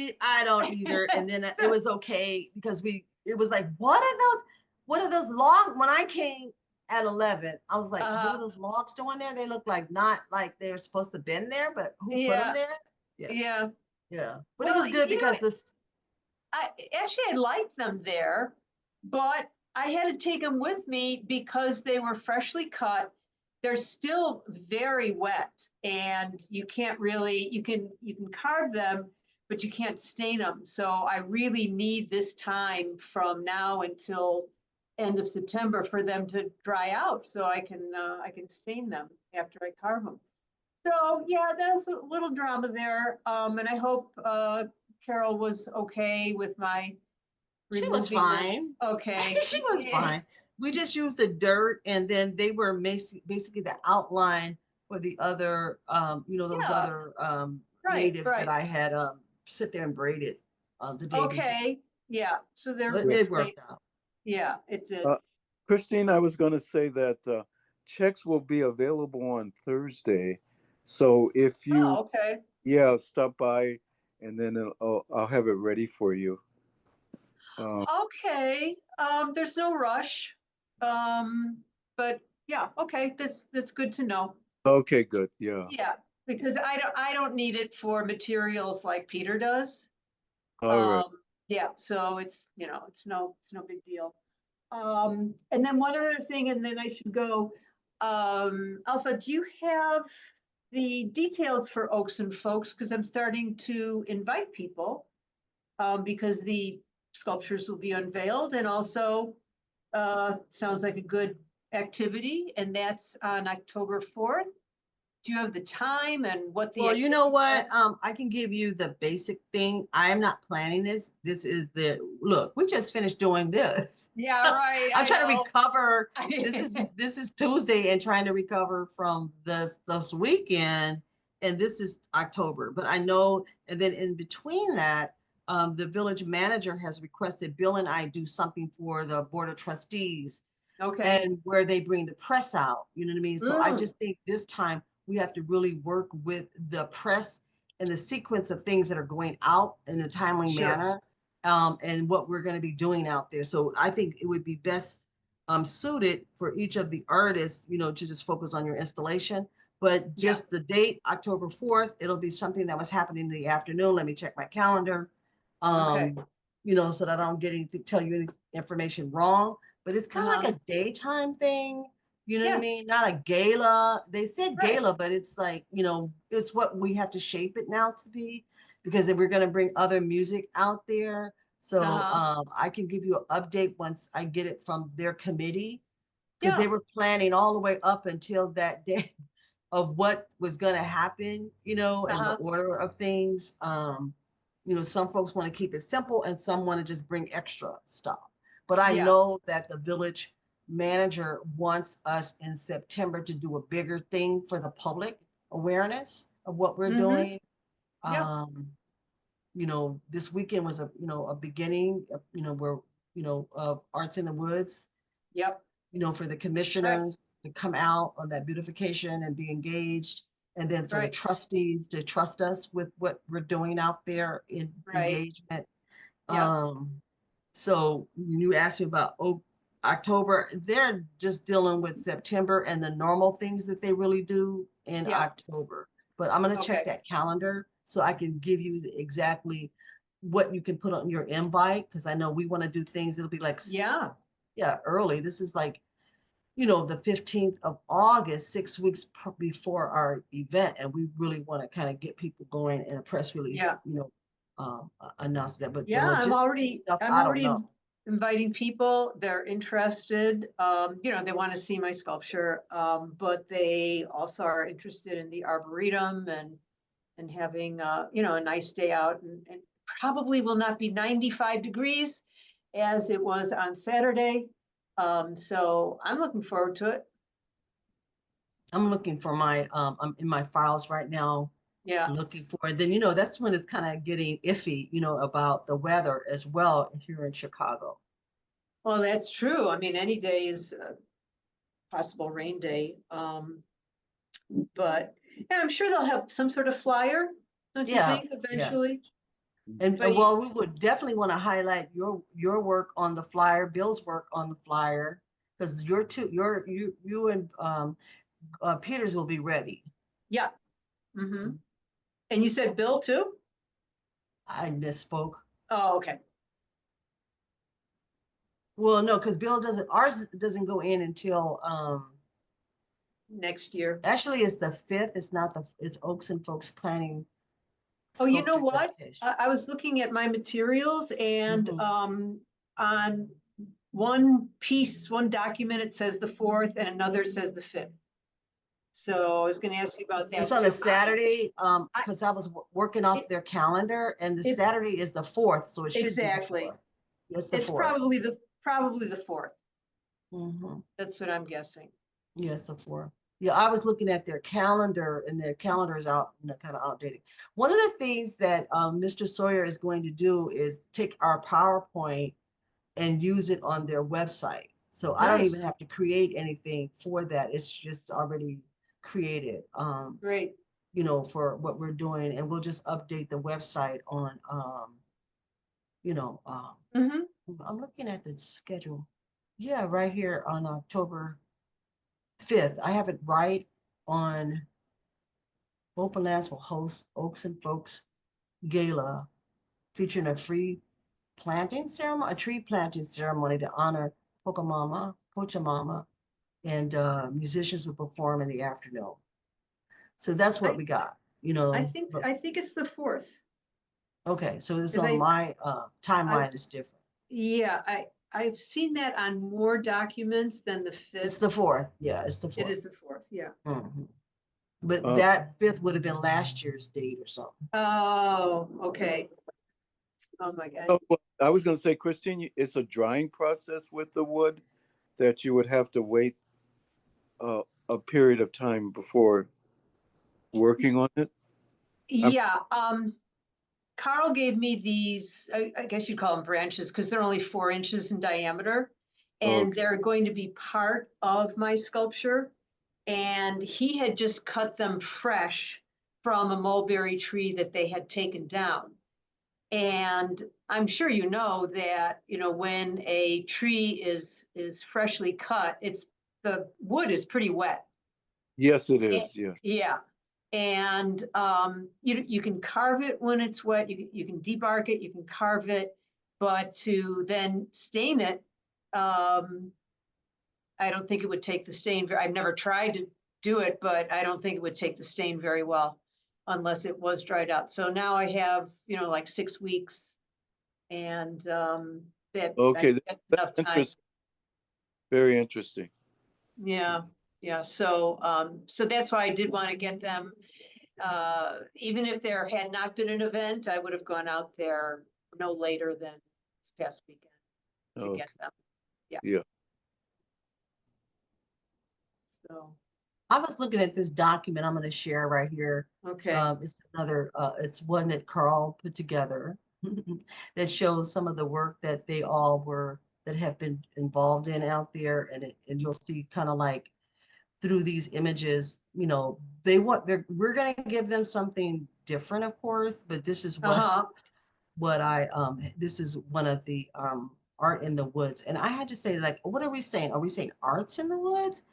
A: either. And then it was okay because it was like, what are those long, when I came at 11, I was like, what are those logs doing there? They look like not like they're supposed to been there, but who put them
D: yeah,
A: there? Yeah.
D: yeah.
A: Yeah. But it
D: Well,
A: was good
D: you know,
A: because this,
D: I liked them there, but I had to take them with me because they were freshly cut. They're still very wet, and you can't really, you can carve them, but you can't stain them. So I really need this time from now until end of September for them to dry out, so I can stain them after I carve them. So yeah, there's a little drama there, and I hope Carol was okay with my
A: she was
D: removing them.
A: fine.
D: Okay.
A: She was fine. We just used the dirt and then they were basically the outline for the other, those
D: Yeah,
A: other
D: right,
A: natives that
D: right.
A: I had sit there and braided the day before.
D: Okay, yeah, so they're
A: But it worked
D: replaced.
A: out.
D: Yeah, it did.
B: Uh, Christine, I was going to say that checks will be available on Thursday. So if
D: Oh,
B: you,
D: okay.
B: yeah, stop by and then I'll have it ready for you.
D: Okay, there's no rush. Um, but yeah, okay, that's good to know.
B: Okay, good. Yeah.
D: Yeah, because I don't need it for materials like Peter does.
B: All right.
D: Um, yeah, so it's no big deal. And then one other thing, and then I should go. Alpha, do you have the details for Oaks and Folks? Because I'm starting to invite people, because the sculptures will be unveiled, and also sounds like a good activity, and that's on October 4th. Do you have the time and what the
A: Well, you know
D: activities
A: what?
D: are?
A: I can give you the basic thing. I am not planning this. This is the look. We just finished doing this.
D: Yeah, right.
A: I'm
D: I
A: trying to
D: know.
A: recover. This is Tuesday and trying to recover from this weekend, and this is October. But I know, and then in between that, the village manager has requested Bill and I do something for the board of trustees
D: Okay.
A: and where they bring the press out. You know what I mean? So I
D: Mm,
A: just think this time we have to really work with the press and the sequence of things that are going out in a timely
D: sure.
A: manner, and what we're going to be doing out there. So I think it would be best suited for each of the artists, to just focus on your installation. But
D: Yeah.
A: just the date, October 4th, it'll be something that was happening in the afternoon. Let me check my calendar.
D: Okay.
A: So that I don't get anything, tell you any information wrong, but it's kind of
D: Uh-huh.
A: like a daytime thing. You know what I
D: Yeah.
A: mean? Not a gala. They said
D: Right.
A: gala, but it's like, it's what we have to shape it now to be because if we're going to bring other music out there. So
D: Uh-huh.
A: I can give you an update once I get it from their committee because they
D: Yeah.
A: were planning all the way up until that day of what was going to happen, and the
D: Uh-huh.
A: order of things. Some folks want to keep it simple and some want to just bring extra stuff. But I
D: Yeah.
A: know that the village manager wants us in September to do a bigger thing for the public awareness of what we're
D: Mm-hmm.
A: doing.
D: Yeah.
A: Um, this weekend was a beginning, where, Arts in the Woods,
D: Yep.
A: for the
D: Right.
A: commissioners to come out on that beautification and be engaged. And then for the
D: Right.
A: trustees to trust us with what we're doing out there in
D: Right.
A: engagement.
D: Yep.
A: Um, so you asked me about October, they're just dealing with September and the normal things that they really do in
D: Yeah.
A: October. But I'm gonna check
D: Okay.
A: that calendar so I can give you exactly what you can put on your invite, because I know we want to do things, it'll be like,
D: Yeah.
A: yeah, early. This is like, the 15th of August, 6 weeks before our event. And we really want to kind of get people going in a press release,
D: Yeah.
A: announce that. But the
D: Yeah. I'm
A: logistical
D: already
A: stuff,
D: I'm
A: I don't
D: already
A: know.
D: inviting people. They're interested. They want to see my sculpture, but they also are interested in the arboretum and having a nice day out, and probably will not be 95 degrees as it was on Saturday. So I'm looking forward to it.
A: I'm looking for I'm in my files right now,
D: Yeah.
A: looking for, then, that's when it's kind of getting iffy, about the weather as well here in Chicago.
D: Well, that's true. I mean, any day is a possible rain day. But yeah, I'm sure they'll have some sort of flyer, don't you
A: Yeah,
D: think,
A: yeah.
D: eventually?
A: And
D: But
A: well, we would definitely want to highlight your work on the flyer, Bill's work on the flyer, because you and Peters will be ready.
D: yeah. And you said Bill too?
A: I misspoke.
D: Oh, okay.
A: Well, no, because ours doesn't go in until
D: Next year.
A: actually it's the 5th. It's not it's Oaks and Folks Planning
D: Oh, you know
A: Sculpture
D: what?
A: Dedication.
D: I was looking at my materials and
A: Mhm.
D: on one piece, one document, it says the 4th and another says the 5th. So I was gonna ask you about that
A: It's on
D: too.
A: a Saturday,
D: I-
A: because I was working off
D: it-
A: their calendar, and the
D: it-
A: Saturday is the 4th, so it should be the
D: Exactly.
A: 4th. It's the
D: It's
A: 4th.
D: probably the 4th.
A: Mm-hmm.
D: That's what I'm guessing.
A: Yes, the 4th. Yeah, I was looking at their calendar, and their calendar is out, kind of outdated. One of the things that Mr. Sawyer is going to do is take our PowerPoint and use it on their website. So I don't even
D: Nice.
A: have to create anything for that. It's just already created,
D: Great.
A: for what we're doing, and we'll just update the website on, you know,
D: Mhm.
A: I'm looking at the schedule. Yeah, right here on October 5th. I have it right on Open Lands will host Oaks and Folks Gala featuring a tree planting ceremony to honor Pochamama, and musicians will perform in the afternoon. So that's what
D: I
A: we got, but
D: I think it's the 4th.
A: okay, so it's
D: Because
A: on my
D: I've
A: timeline is different.
D: yeah, I've seen that on more documents than the
A: It's
D: 5th.
A: the 4th. Yeah, it's the
D: It
A: 4th.
D: is the 4th, yeah.
A: Mhm. But
B: Uh,
A: that 5th would have been last year's date or something.
D: Oh, okay. Oh my God.
B: oh, well, I was going to say, Christine, it's a drying process with the wood that you would have to wait a period of time before working on it.
D: Yeah, Carl gave me these, I guess you'd call them branches, because they're only 4 inches in diameter. And
B: Okay.
D: they're going to be part of my sculpture. And he had just cut them fresh from a mulberry tree that they had taken down. And I'm sure you know that, when a tree is freshly cut, the wood is pretty wet.
B: Yes, it
D: Eh,
B: is. Yes.
D: Yeah. And you can carve it when it's wet, you can debark it, you can carve it, but to then stain it, I don't think it would take the stain. I've never tried to do it, but I don't think it would take the stain very well unless it was dried out. So now I have, like 6 weeks, and
B: Okay.
D: that's
B: That's
D: enough time.
B: interesting. Very interesting.
D: Yeah, yeah. So that's why I did want to get them. Even if there had not been an event, I would have gone out there no later than this past weekend to
B: Okay.
D: get them. Yeah.
B: Yeah.
D: So,
A: I was looking at this document I'm going to share right here.
D: okay.
A: It's one that Carl put together that shows some of the work that that have been involved in out there. And you'll see kind of like through these images, we're going to give them something different, of course, but this is
D: Uh-huh.
A: this is one of the, art in the woods. And I had to say, like, what are we saying? Are we saying arts in the woods?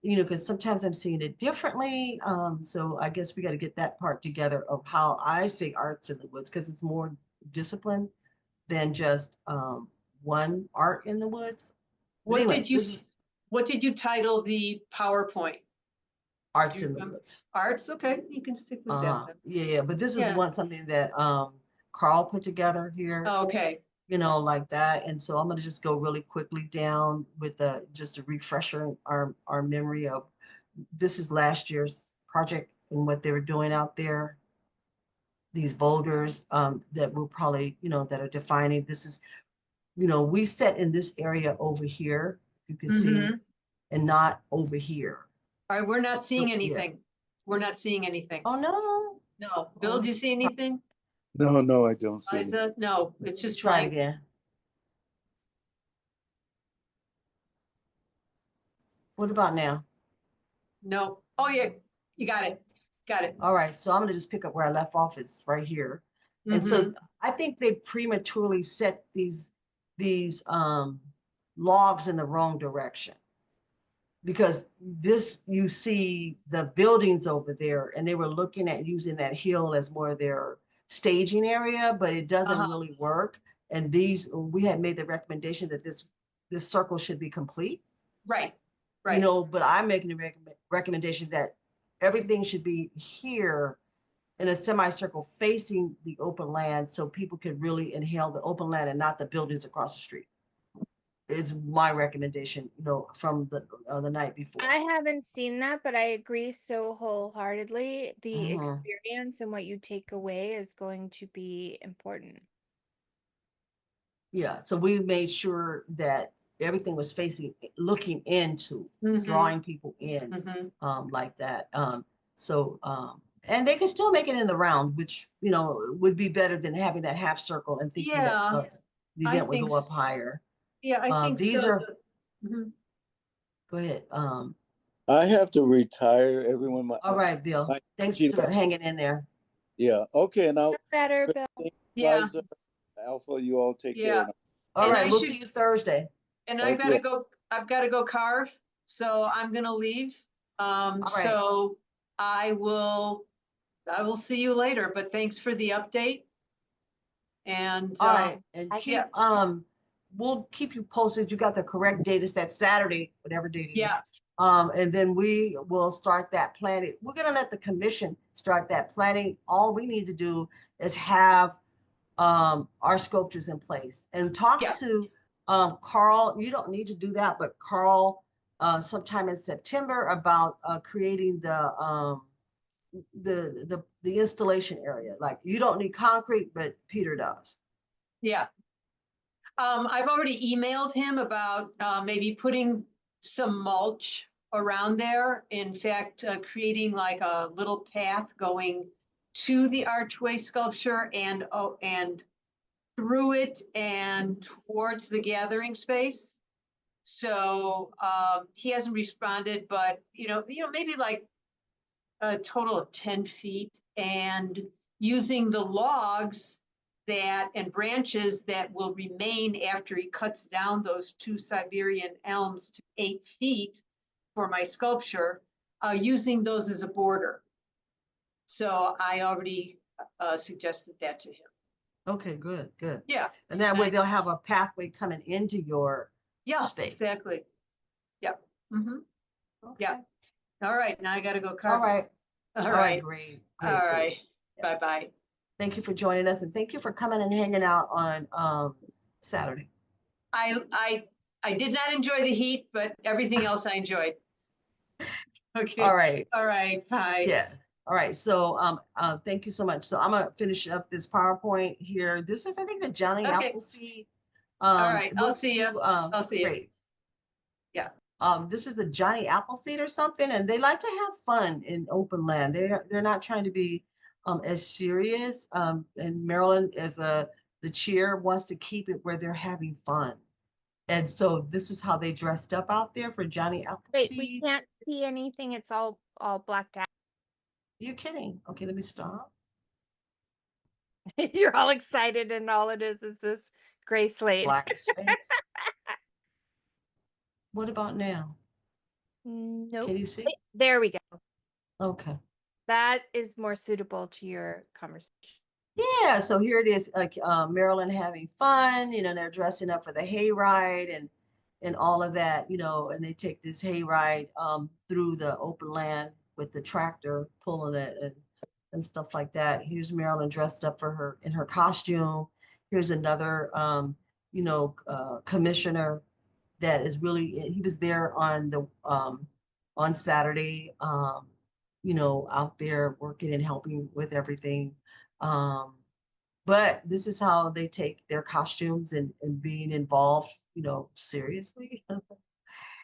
A: Because sometimes I'm seeing it differently. So I guess we got to get that part together of how I say arts in the woods, because it's more discipline than just one art in the woods. But
D: What
A: anyway,
D: did you,
A: this is
D: what did you title the PowerPoint? Do
A: arts
D: you
A: in the
D: remember?
A: woods.
D: Arts? Okay, you can stick with that then.
A: Yeah. But this is
D: Yeah.
A: something that Carl put together here,
D: Okay.
A: like that. And so I'm going to just go really quickly down with just a refresher our memory of this is last year's project and what they were doing out there. These boulders that will probably, that are defining. This is, we set in this area over here, you can see, and not over here.
D: All right, we're not seeing
A: So, yeah.
D: anything. We're not seeing anything.
A: Oh, no.
D: No. Bill, do you see anything?
B: No, I don't see it.
D: Liza? No, it's just
A: Try it
D: blank.
A: again. What about now?
D: No. Oh, yeah, you got it. Got it.
A: All right, so I'm gonna just pick up where I left off. It's right here. And so
D: Mhm.
A: I think they prematurely set these logs in the wrong direction. Because this, you see the buildings over there, and they were looking at using that hill as more of their staging area, but it doesn't
D: Uh-huh.
A: really work. And these, we had made the recommendation that this circle should be complete,
D: Right.
A: you
D: Right.
A: know, but I'm making a recommendation that everything should be here in a semicircle facing the open land so people could really inhale the open land and not the buildings across the street. Is my recommendation, you know, from the night before.
C: I haven't seen that, but I agree so wholeheartedly. The
A: Mhm.
C: experience and what you take away is going to be important.
A: Yeah, so we made sure that everything was facing, looking into,
D: Mhm.
A: drawing people in,
D: Mhm.
A: like that. And they can still make it in the round, which, you know, would be better than having that half circle and thinking that
D: Yeah,
A: the
D: I
A: event would
D: think,
A: go up higher.
D: yeah, I think
A: These
D: so.
A: are,
D: Mhm.
A: go ahead.
B: I have to retire. Everyone,
A: All right, Bill.
B: my
A: Thanks
B: energy
A: for
B: level.
A: hanging in there.
B: Yeah. Okay. Now,
C: Better, Bill.
D: Yeah,
B: Liza, Alpha, you all take care
D: yeah.
B: now.
A: All
D: And
A: right,
D: I
A: we'll
D: should,
A: see you Thursday.
D: and
B: Oh, yeah.
D: I've got to go carve, so I'm gonna leave.
A: All right.
D: So I will see you later, but thanks for the update. And,
A: All right, and
D: yeah,
A: we'll keep you posted. You got the correct date. It's that Saturday, whatever date it
D: yeah,
A: is. And then we will start that planning. We're gonna let the commission start that planning. All we need to do is have our sculptures in place and talk
D: yeah,
A: to Carl. You don't need to do that, but Carl sometime in September about creating the installation area. Like you don't need concrete, but Peter does.
D: yeah. I've already emailed him about maybe putting some mulch around there. In fact, creating like a little path going to the archway sculpture and through it and towards the gathering space. So he hasn't responded, but maybe like a total of 10 feet and using the logs and branches that will remain after he cuts down those two Siberian elms to 8 feet for my sculpture, using those as a border. So I already suggested that to him.
A: Okay, good, good.
D: Yeah.
A: And that way they'll have a pathway coming into your
D: Yeah,
A: space.
D: exactly. Yeah. Mm-hmm. Yeah.
A: Okay.
D: All right. Now I got to go
A: All
D: carve.
A: right.
D: All
A: All right,
D: right.
A: great,
D: All
A: great, great.
D: right. Bye-bye.
A: Thank you for joining us and thank you for coming and hanging out on Saturday.
D: I did not enjoy the heat, but everything else I enjoyed. Okay.
A: All right.
D: All right. Bye.
A: Yes. All right. So thank you so much. So I'm gonna finish up this PowerPoint here. This is, I think, the Johnny
D: Okay.
A: Appleseed.
D: All right.
A: We'll
D: I'll see you. I'll see you.
A: great.
D: Yeah.
A: This is the Johnny Appleseed or something, and they like to have fun in open land. They're not trying to be as serious. And Maryland, as the chair, wants to keep it where they're having fun. And so this is how they dressed up out there for Johnny
C: Wait, we
A: Appleseed.
C: can't see anything. It's all blacked out.
A: You're kidding. Okay, let me stop.
C: You're all excited, and all it is this gray slate.
A: Black space. What about now?
C: Nope.
A: Can you see?
C: There we go.
A: Okay.
C: That is more suitable to your conversation.
A: Yeah, so here it is, like Maryland having fun, you know, they're dressing up for the hayride and all of that, you know, and they take this hayride through the open land with the tractor pulling it and stuff like that. Here's Maryland dressed up for her in her costume. Here's another commissioner that is really, he was there on Saturday, out there working and helping with everything. But this is how they take their costumes and being involved, seriously.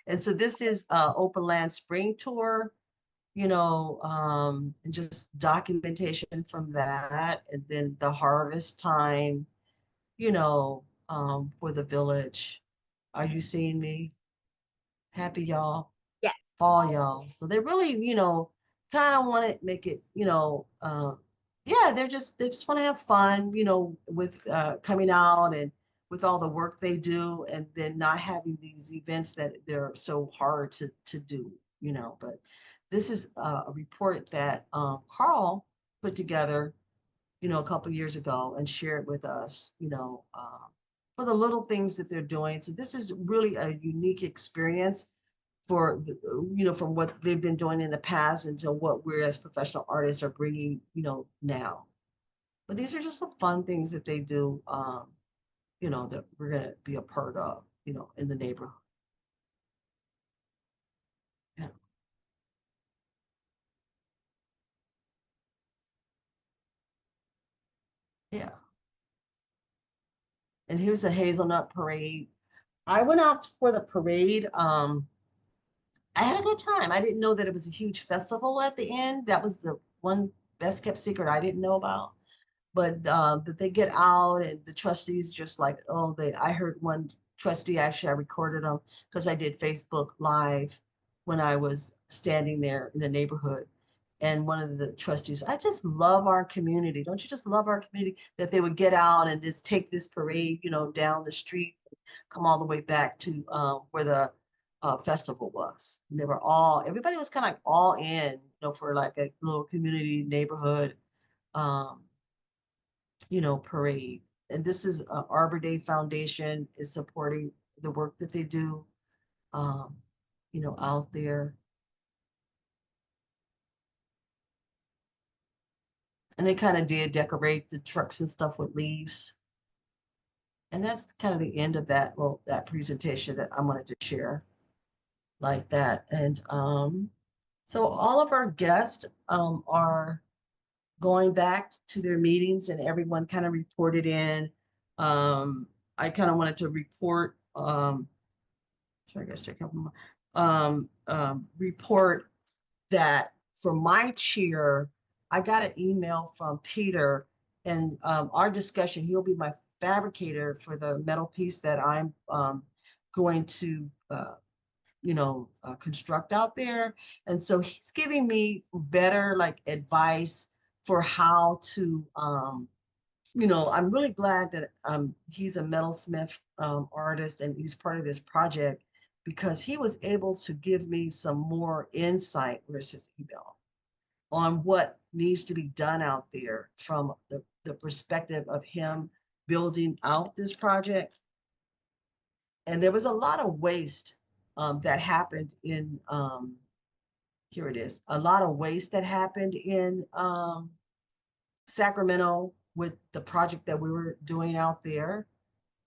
A: And so this is Open Land Spring Tour, and just documentation from that. And then the harvest time, for the village. Are you seeing me? Happy, y'all?
C: Yes.
A: fall, y'all. So they really, kind of want to make it, yeah, they just want to have fun, with coming out and with all the work they do, and then not having these events that they're so hard to do, But this is a report that Carl put together, a couple years ago and shared with us, for the little things that they're doing. So this is really a unique experience for from what they've been doing in the past and to what we're as professional artists are bringing, now. But these are just the fun things that they do, that we're gonna be a part of, in the neighborhood. Yeah. Yeah. And here's a hazelnut parade. I went out for the parade. I had a good time. I didn't know that it was a huge festival at the end. That was the one best kept secret I didn't know about. But they get out and the trustees just like, oh, I heard one trustee, actually I recorded them because I did Facebook Live when I was standing there in the neighborhood. And one of the trustees, I just love our community. Don't you just love our community? That they would get out and just take this parade, down the street, come all the way back to where the festival was. And everybody was kind of like all in, for like a little community neighborhood um, parade. And this is Arbor Day Foundation is supporting the work that they do, um, out there. And they kind of did decorate the trucks and stuff with leaves. And that's kind of the end of that presentation that I wanted to share like that. And so all of our guests are going back to their meetings and everyone kind of reported in. I kind of wanted to report, sorry, I guess a couple more, report that for my chair, I got an email from Peter and our discussion, he'll be my fabricator for the metal piece that I'm going to construct out there. And so he's giving me better like advice for how to, I'm really glad that he's a metalsmith artist and he's part of this project because he was able to give me some more insight, where's his email, on what needs to be done out there from the perspective of him building out this project. And there was a lot of waste that happened in, here it is, a lot of waste that happened in Sacramento with the project that we were doing out there.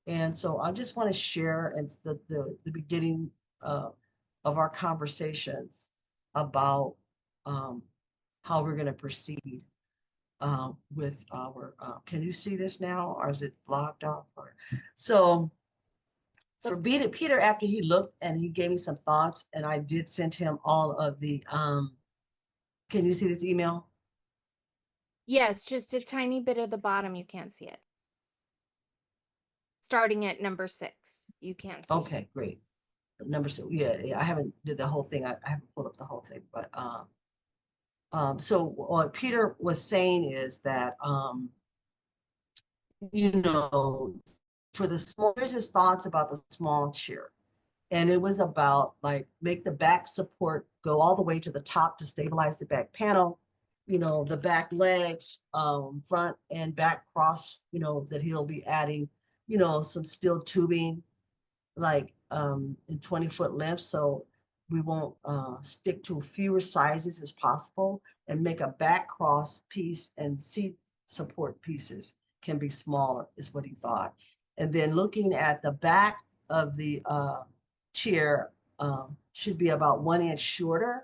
A: And so I just want to share and the beginning of our conversations about how we're going to proceed with our, can you see this now or is it blocked off? So for Peter, after he looked and he gave me some thoughts and I did send him all of the, can you see this email?
C: Yes, just a tiny bit at the bottom. You can't see it. Starting at number 6, you can't see it.
A: Okay, great. Number 6, yeah, I haven't did the whole thing. I haven't pulled up the whole thing, but so what Peter was saying is that for the small, here's his thoughts about the small chair. And it was about like make the back support go all the way to the top to stabilize the back panel, the back legs, front and back cross, that he'll be adding, some steel tubing like in 20-foot length. So we won't stick to fewer sizes as possible and make a back cross piece and seat support pieces can be smaller is what he thought. And then looking at the back of the chair should be about 1 inch shorter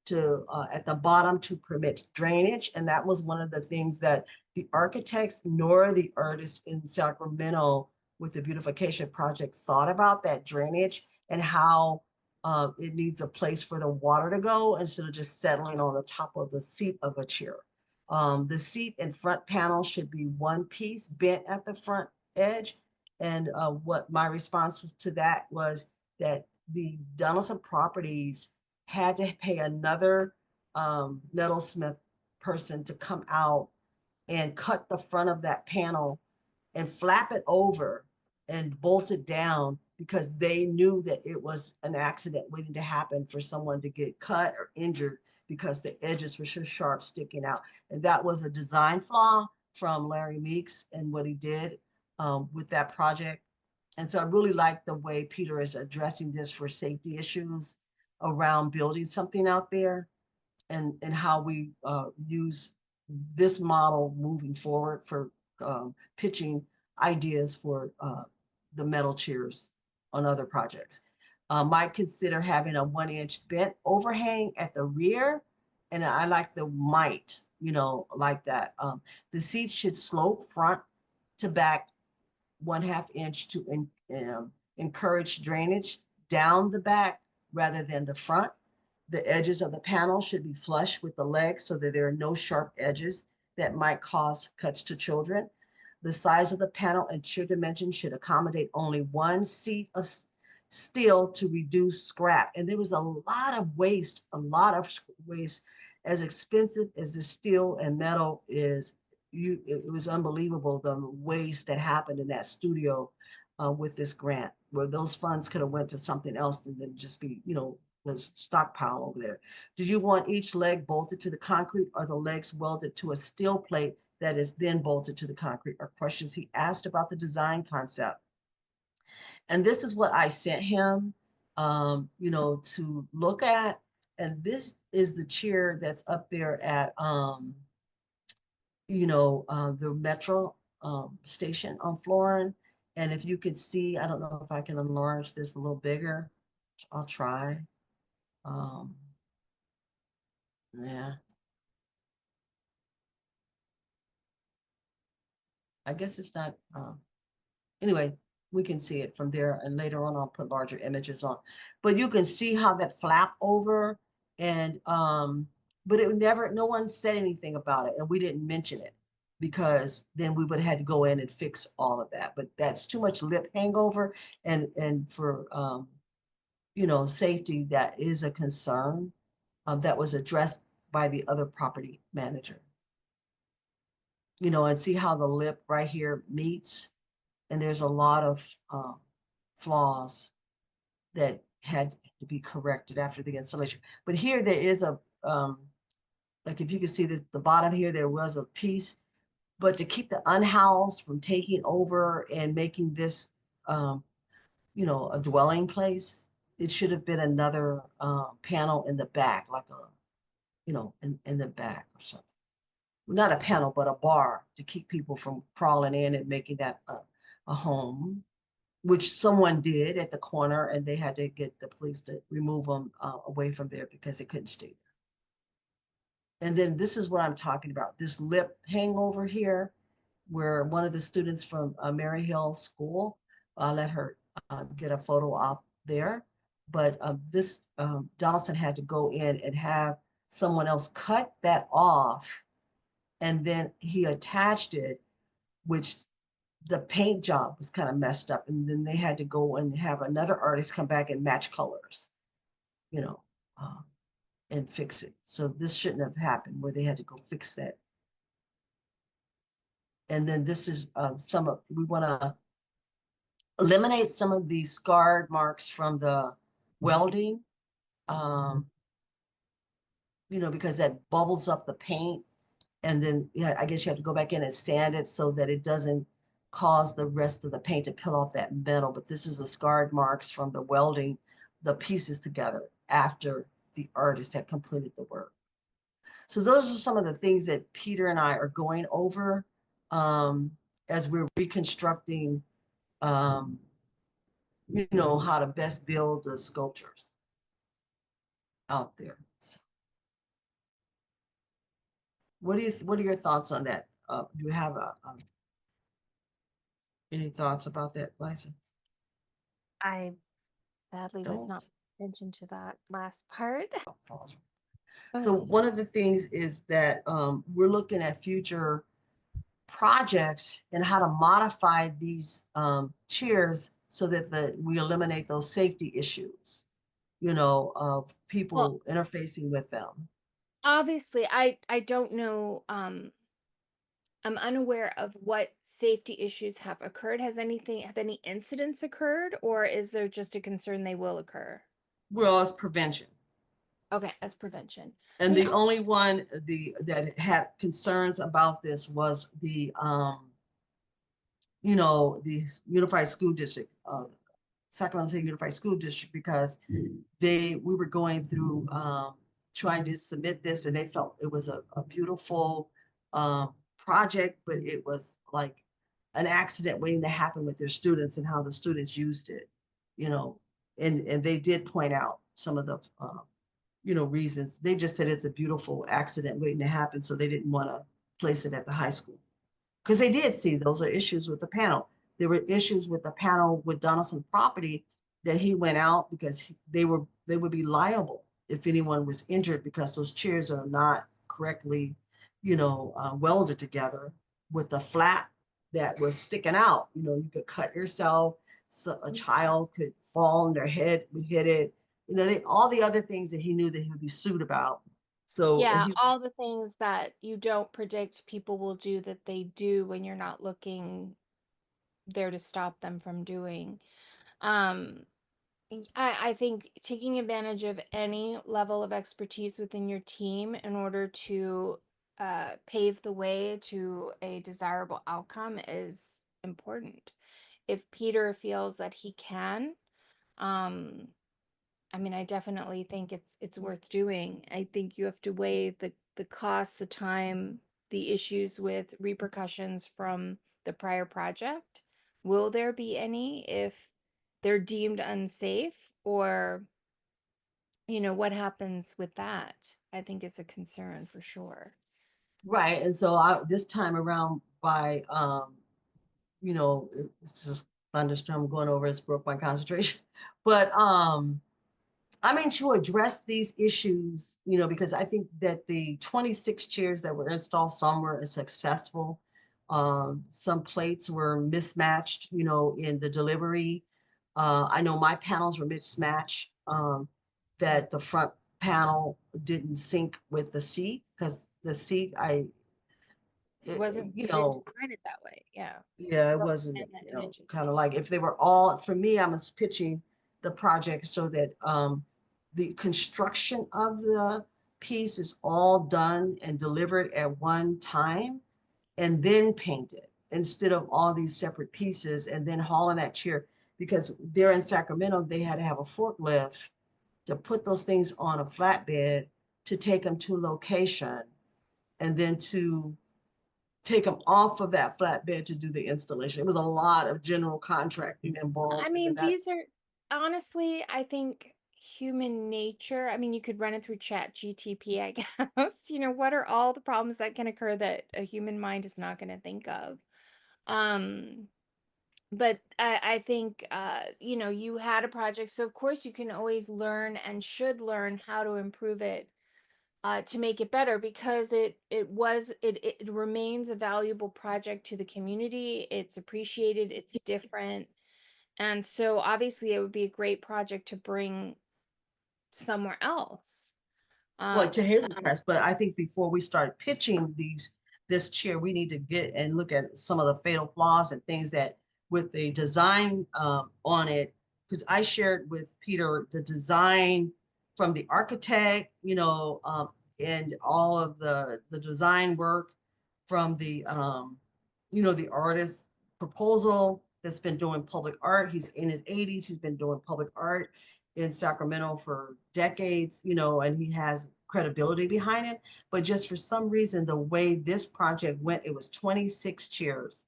A: to at the bottom to permit drainage. And that was one of the things that the architects nor the artists in Sacramento with the beautification project thought about that drainage and how it needs a place for the water to go instead of just settling on the top of the seat of a chair. The seat and front panel should be one piece bent at the front edge. And what my response was to that was that the Donaldson Properties had to pay another metalsmith person to come out and cut the front of that panel and flap it over and bolt it down because they knew that it was an accident waiting to happen for someone to get cut or injured because the edges were so sharp sticking out. And that was a design flaw from Larry Meeks and what he did with that project. And so I really like the way Peter is addressing this for safety issues around building something out there, and how we use this model moving forward for pitching ideas for the metal chairs on other projects. Might consider having a 1-inch bent overhang at the rear, and I like the might, like that. The seat should slope front to back 1/2 inch to encourage drainage down the back rather than the front. The edges of the panel should be flush with the legs so that there are no sharp edges that might cause cuts to children. The size of the panel and chair dimensions should accommodate only one seat of steel to reduce scrap. And there was a lot of waste, As expensive as the steel and metal is, it was unbelievable the waste that happened in that studio with this grant, where those funds could have went to something else and then just be, the stockpile over there. Did you want each leg bolted to the concrete or the legs welded to a steel plate that is then bolted to the concrete? Are questions he asked about the design concept. And this is what I sent him, to look at. And this is the chair that's up there at, the metro station on Florin. And if you could see, I don't know if I can enlarge this a little bigger. I'll try. Yeah. I guess it's not, anyway, we can see it from there, and later on I'll put larger images on. But you can see how that flap over, and but it never, no one said anything about it, and we didn't mention it because then we would have had to go in and fix all of that. But that's too much lip hangover, and for safety, that is a concern that was addressed by the other property manager. And see how the lip right here meets, and there's a lot of flaws that had to be corrected after the installation. But here there is a, like if you can see this, the bottom here, there was a piece, but to keep the unhoused from taking over and making this, a dwelling place, it should have been another panel in the back, like in the back or something. Not a panel, but a bar to keep people from crawling in and making that a home, which someone did at the corner, and they had to get the police to remove them away from there because they couldn't stay there. And then this is what I'm talking about, this lip hangover here, where one of the students from Mary Hill School, I let her get a photo op there, but this Donaldson had to go in and have someone else cut that off, and then he attached it, which the paint job was kind of messed up, and then they had to go and have another artist come back and match colors, and fix it. So this shouldn't have happened, where they had to go fix that. And then this is we want to eliminate some of these scarred marks from the welding, because that bubbles up the paint. And then, I guess you have to go back in and sand it so that it doesn't cause the rest of the paint to peel off that metal. But this is the scarred marks from the welding the pieces together after the artist had completed the work. So those are some of the things that Peter and I are going over as we're reconstructing, how to best build the sculptures out there. So what are your thoughts on that? Do you have any thoughts about that, Liza?
C: I sadly was not paying attention to that last part.
A: So one of the things is that we're looking at future projects and how to modify these chairs so that we eliminate those safety issues. of
C: Well,
A: people interfacing with them.
C: obviously, I don't know, I'm unaware of what safety issues have occurred. Have any incidents occurred, or is there just a concern they will occur?
A: Well, it's prevention.
C: Okay, as prevention. I
A: And
C: mean,
A: the only one that had concerns about this was the Unified School District, Sacramento State Unified School District, because we were going through trying to submit this, and they felt it was a beautiful project, but it was like an accident waiting to happen with their students and how the students used it, you know, and they did point out some of the reasons. They just said it's a beautiful accident waiting to happen, so they didn't want to place it at the high school. Because they did see those are issues with the panel. There were issues with the panel with Donaldson property that he went out because they would be liable if anyone was injured because those chairs are not correctly, welded together with the flap that was sticking out. You could cut yourself. So a child could fall on their head, would hit it. All the other things that he knew that he would be sued about. So
C: yeah,
A: he
C: all the things that you don't predict people will do that they do when you're not looking there to stop them from doing. Um, I think taking advantage of any level of expertise within your team in order to pave the way to a desirable outcome is important. If Peter feels that he can, um, I mean, I definitely think it's worth doing. I think you have to weigh the cost, the time, the issues with repercussions from the prior project. Will there be any if they're deemed unsafe, or what happens with that? I think is a concern for sure.
A: Right. And so this time around by, it's just thunderstorm going over, it's broke my concentration. But, I mean, to address these issues, because I think that the 26 chairs that were installed, some were successful. Some plates were mismatched, in the delivery. I know my panels were mismatched, that the front panel didn't sync with the seat because the seat,
C: It wasn't,
A: you
C: they didn't
A: know,
C: design it that way. Yeah.
A: yeah, it
C: Well,
A: wasn't,
C: and the images.
A: kind of like if they were all, for me, I was pitching the project so that the construction of the piece is all done and delivered at one time and then painted instead of all these separate pieces and then hauling that chair. Because there in Sacramento, they had to have a forklift to put those things on a flatbed to take them to location and then to take them off of that flatbed to do the installation. It was a lot of general contracting
C: I
A: involved. And then
C: mean,
A: that,
C: these are honestly, I think human nature. I mean, you could run it through Chat GTP, I guess. What are all the problems that can occur that a human mind is not going to think of? Um, but I think you had a project, so of course you can always learn and should learn how to improve it to make it better, because it remains a valuable project to the community. It's appreciated, it's different. And so obviously it would be a great project to bring somewhere else.
A: well,
C: Um,
A: to Hazel Crest, but I think before we start pitching this chair, we need to get and look at some of the fatal flaws and things that with the design on it, because I shared with Peter the design from the architect, and all of the design work from the artist proposal that's been doing public art. He's in his 80s. He's been doing public art in Sacramento for decades, and he has credibility behind it. But just for some reason, the way this project went, it was 26 chairs.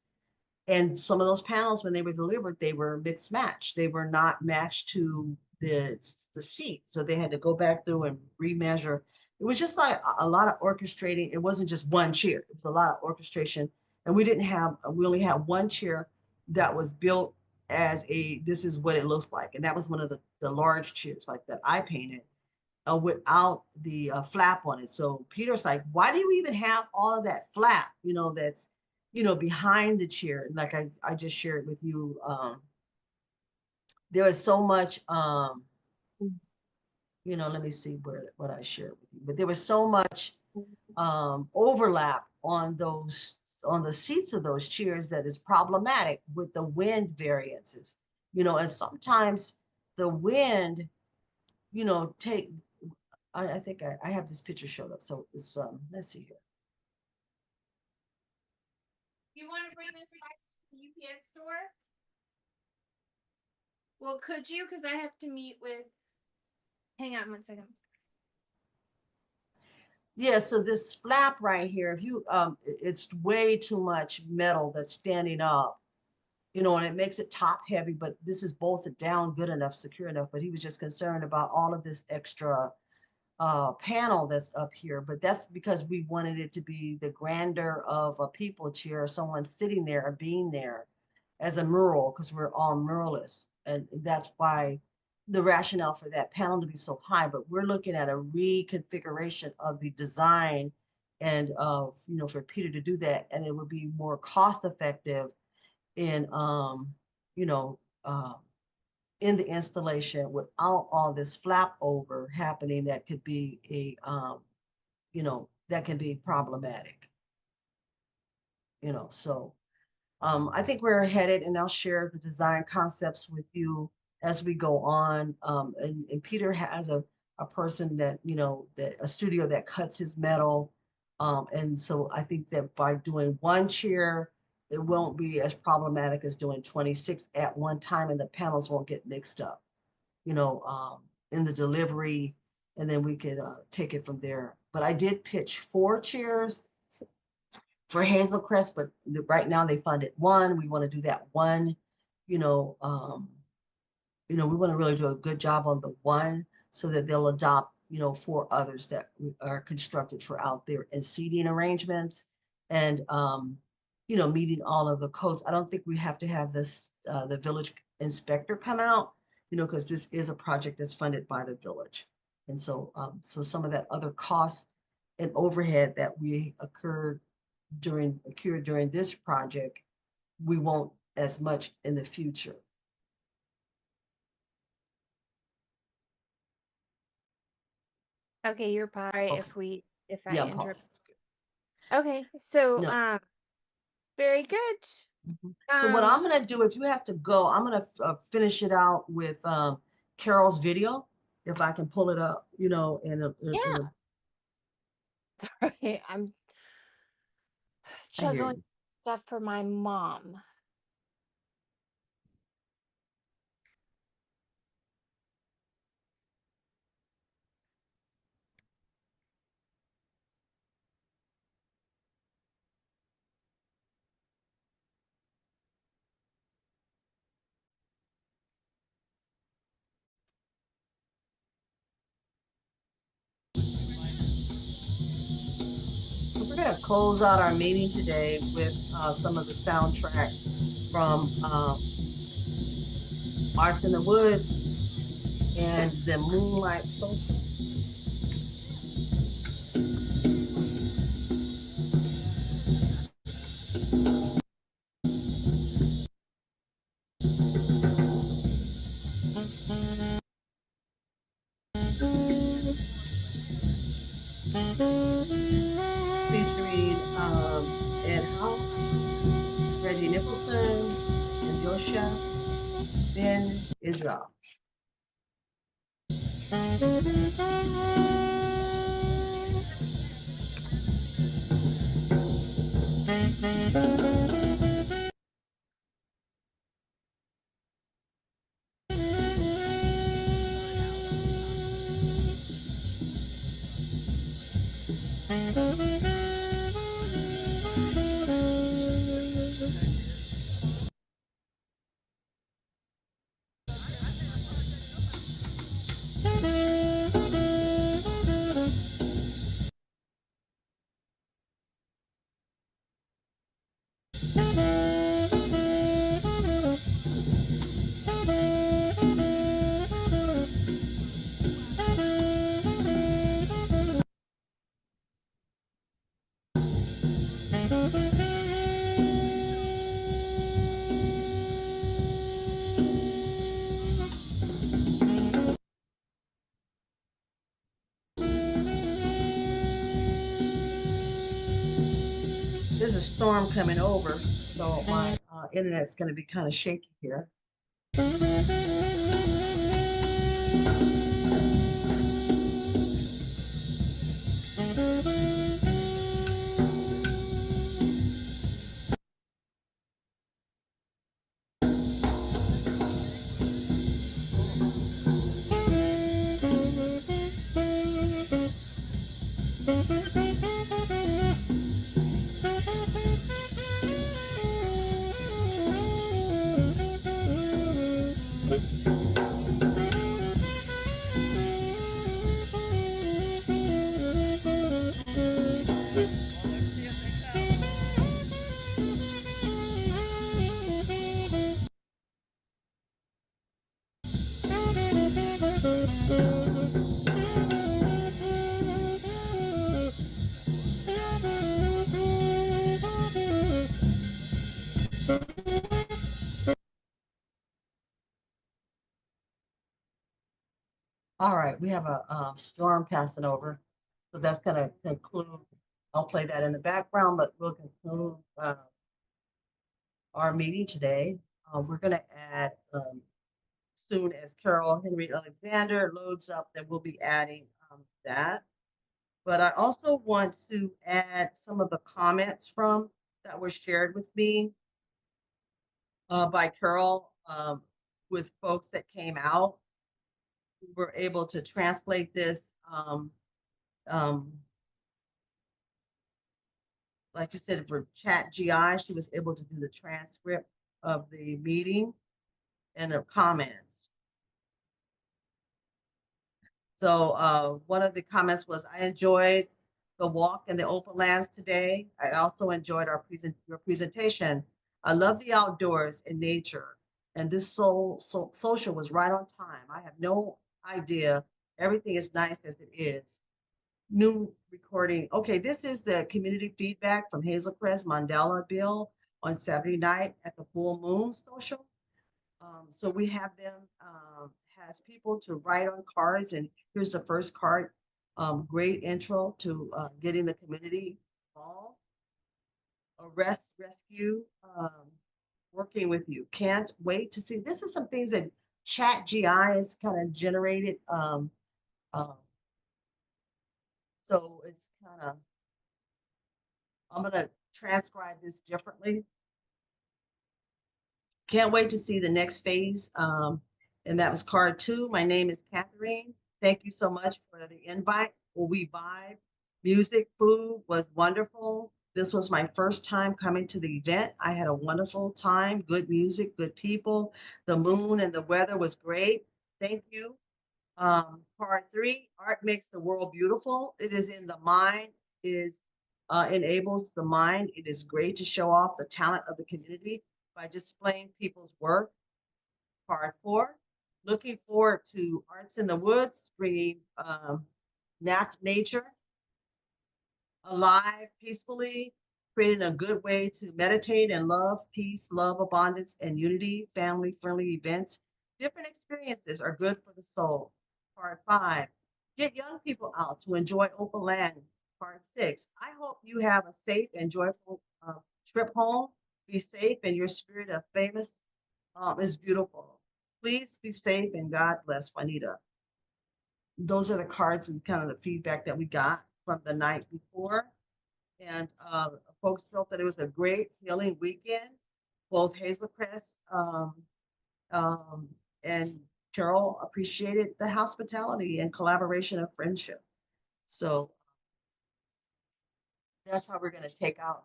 A: And some of those panels, when they were delivered, they were mixed matched. They were not matched to the seat. So they had to go back through and remeasure. It was just like a lot of orchestrating. It wasn't just one chair. It was a lot of orchestration. And we only had one chair that was built as this is what it looks like. And that was one of the large chairs like that I painted without the flap on it. So Peter's like, why do you even have all of that flap, that's, behind the chair? Like I just shared with you, there is so much let me see what I shared with you. But there was so much overlap on the seats of those chairs that is problematic with the wind variances. And sometimes the wind, take I think I have this picture showed up. So it's let's see here.
C: You want to bring this back to the UPS store? Well, could you? Because I have to meet with. Hang on 1 second.
A: Yeah, so this flap right here, if you it's way too much metal that's standing up, and it makes it top heavy, but this is bolted down good enough, secure enough. But he was just concerned about all of this extra panel that's up here. But that's because we wanted it to be the grandeur of a people chair, someone sitting there or being there as a mural, because we're all muralists. And that's why the rationale for that panel to be so high. But we're looking at a reconfiguration of the design and for Peter to do that. And it would be more cost effective in you know in the installation without all this flap over happening that could be that can be problematic. So I think we're headed, and I'll share the design concepts with you as we go on. And Peter has a person that, that a studio that cuts his metal. And so I think that by doing one chair, it won't be as problematic as doing 26 at one time, and the panels won't get mixed up, in the delivery, and then we could take it from there. But I did pitch 4 chairs for Hazel Crest, but right now they funded 1. We want to do that 1, you know, um, we want to really do a good job on the 1 so that they'll adopt, 4 others that are constructed for out there and seating arrangements and, meeting all of the codes. I don't think we have to have this, the village inspector come out, because this is a project that's funded by the village. And so, so some of that other costs and overhead that we occurred during this project, we won't as much in the future.
C: Okay, you're sorry
A: Okay.
C: if I
A: Yeah,
C: interrupt.
A: pause.
C: Okay, so
A: No.
C: very good.
A: So what I'm gonna do, if you have to go, I'm gonna finish it out with Carol's video, if I can pull it up,
C: Yeah. Sorry, I'm
A: I hear
C: juggling
A: you.
C: stuff for my mom.
A: So we're gonna close out our meeting today with some of the soundtrack from Arts in the Woods and the Moonlight Social. Featuring Ed House, Reggie Nicholson, and Josha Ben Israel. There's a storm coming over, so my internet's going to be kind of shaky here. All right, we have a storm passing over, so that's going to conclude. I'll play that in the background, but we'll conclude our meeting today. We're going to add, soon as Carol Henry Alexander loads up, then we'll be adding that. But I also want to add some of the comments from that were shared with me by Carol with folks that came out. We were able to translate this, like you said, for Chat GI. She was able to do the transcript of the meeting and the comments. So one of the comments was, I enjoyed the walk in the open lands today. I also enjoyed your presentation. I love the outdoors and nature. And this social was right on time. I have no idea. Everything is nice as it is. New recording. Okay, this is the community feedback from Hazel Crest Mandela Bill on Saturday night at the Full Moon Social. So we have them, has people to write on cards, and here's the first card. Great intro to getting the community involved. Rescue, working with you. Can't wait to see. This is some things that Chat GI has kind of generated. So it's kind of, I'm going to transcribe this differently. Can't wait to see the next phase. And that was card 2. My name is Catherine. Thank you so much for the invite. Will we vibe? Music, food was wonderful. This was my first time coming to the event. I had a wonderful time, good music, good people. The moon and the weather was great. Thank you. Part 3, art makes the world beautiful. It is in the mind, enables the mind. It is great to show off the talent of the community by displaying people's work. Part 4, looking forward to Arts in the Woods, bringing nature alive peacefully, creating a good way to meditate and love, peace, love, abundance, and unity, family-friendly events. Different experiences are good for the soul. Part 5, get young people out to enjoy open land. Part 6, I hope you have a safe and joyful trip home. Be safe, and your spirit of famous is beautiful. Please be safe, and God bless, Juanita. Those are the cards and kind of the feedback that we got from the night before. And folks felt that it was a great healing weekend. Both Hazel Crest and Carol appreciated the hospitality and collaboration and friendship. So that's how we're going to take out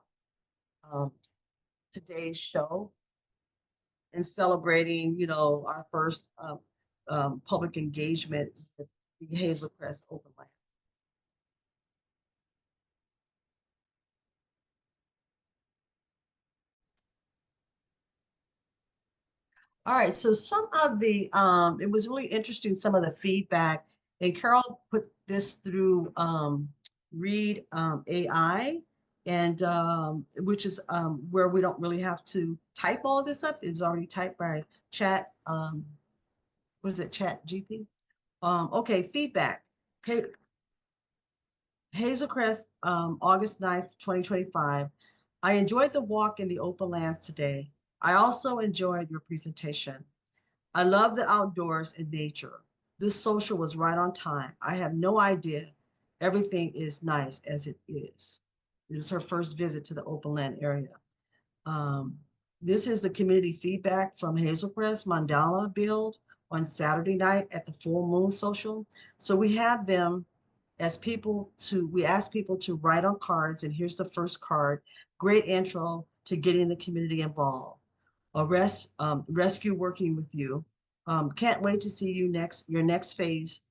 A: today's show and celebrating, our first public engagement with the Hazel Crest Open Land. All right, so some of the, it was really interesting, some of the feedback, and Carol put this through Read AI, and which is where we don't really have to type all this up. It was already typed by Chat, what is it, Chat GP? Okay, feedback. Hazel Crest, August 9th, 2025. I enjoyed the walk in the open lands today. I also enjoyed your presentation. I love the outdoors and nature. This social was right on time. I have no idea everything is nice as it is. It was her first visit to the open land area. Um, this is the community feedback from Hazel Crest Mandala Build on Saturday night at the Full Moon Social. So we have them as we ask people to write on cards, and here's the first card. Great intro to getting the community involved. Rescue working with you. Can't wait to see your next phase.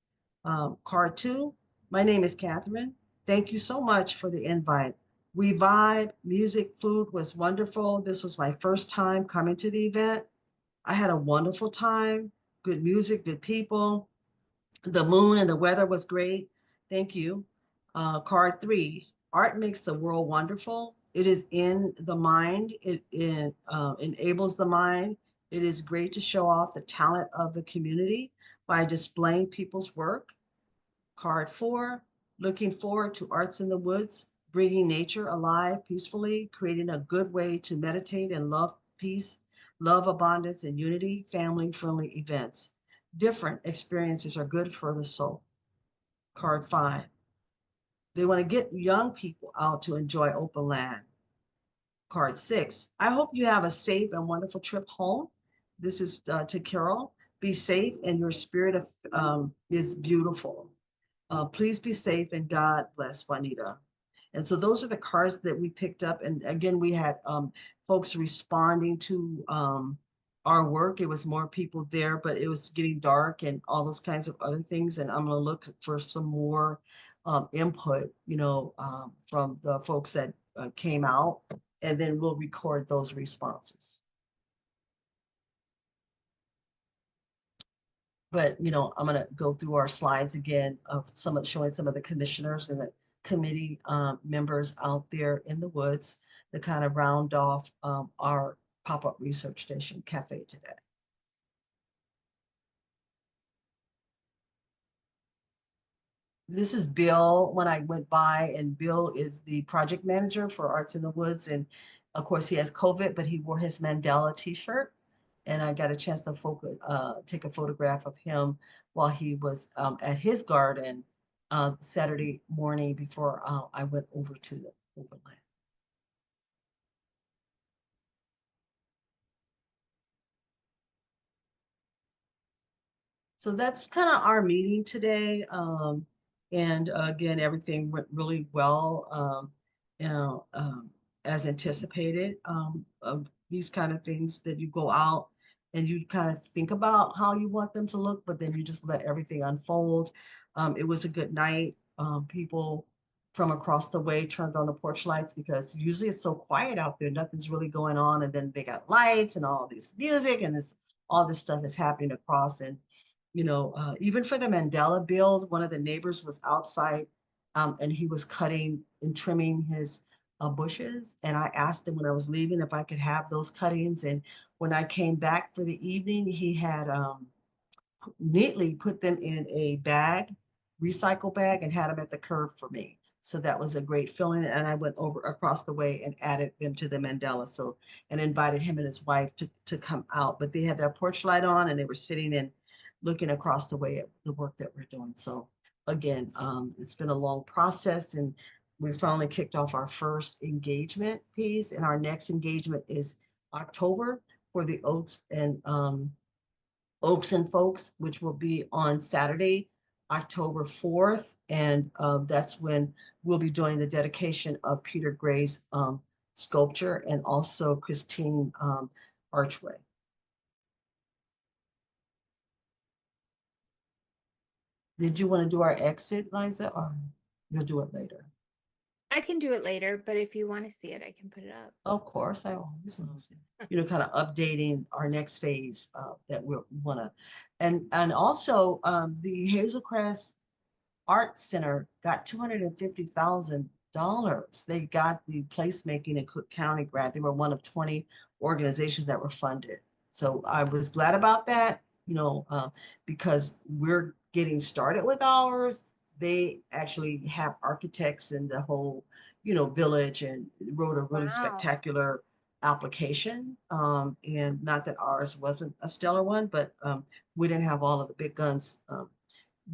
A: Card 2, my name is Catherine. Thank you so much for the invite. We vibe, music, food was wonderful. This was my first time coming to the event. I had a wonderful time, good music, good people. The moon and the weather was great. Thank you. Card 3, art makes the world wonderful. It is in the mind. It enables the mind. It is great to show off the talent of the community by displaying people's work. Card 4, looking forward to Arts in the Woods, bringing nature alive peacefully, creating a good way to meditate and love peace, love abundance and unity, family-friendly events. Different experiences are good for the soul. Card 5, they want to get young people out to enjoy open land. Card 6, I hope you have a safe and wonderful trip home. This is to Carol. Be safe and your spirit is beautiful. Please be safe and God bless Juanita. And so those are the cards that we picked up. And again, we had folks responding to our work. It was more people there, but it was getting dark and all those kinds of other things. And I'm going to look for some more input, from the folks that came out, and then we'll record those responses. But, I'm going to go through our slides again of showing some of the commissioners and the committee members out there in the woods to kind of round off our pop-up research station cafe today. This is Bill when I went by, and Bill is the project manager for Arts in the Woods. And of course he has COVID, but he wore his Mandela t-shirt. And I got a chance to take a photograph of him while he was at his garden Saturday morning before I went over to the open land. So that's kind of our meeting today. And again, everything went really well, as anticipated. Of these kind of things that you go out and you kind of think about how you want them to look, but then you just let everything unfold. It was a good night. People from across the way turned on the porch lights because usually it's so quiet out there, nothing's really going on. And then they got lights and all this music and all this stuff is happening across. And even for the Mandela build, one of the neighbors was outside and he was cutting and trimming his bushes. And I asked him when I was leaving if I could have those cuttings. And when I came back for the evening, he had neatly put them in a bag, recycle bag, and had them at the curb for me. So that was a great feeling. And I went over across the way and added them to the Mandela. So, and invited him and his wife to come out, but they had their porch light on and they were sitting and looking across the way at the work that we're doing. So again, it's been a long process, and we finally kicked off our first engagement piece, and our next engagement is October for the Oaks and Folks, which will be on Saturday, October 4th. And that's when we'll be doing the dedication of Peter Gray's sculpture and also Christine Archway. Did you want to do our exit, Liza, or you'll do it later?
C: I can do it later, but if you want to see it, I can put it up.
A: Of course, I always want to see, kind of updating our next phase that we want to, and also the Hazel Crest Art Center got $250,000. They got the placemaking and Cook County grant. They were one of 20 organizations that were funded. So I was glad about that, because we're getting started with ours, they actually have architects in the whole, village, and wrote a really
C: Wow.
A: spectacular application. And not that ours wasn't a stellar one, but we didn't have all of the big guns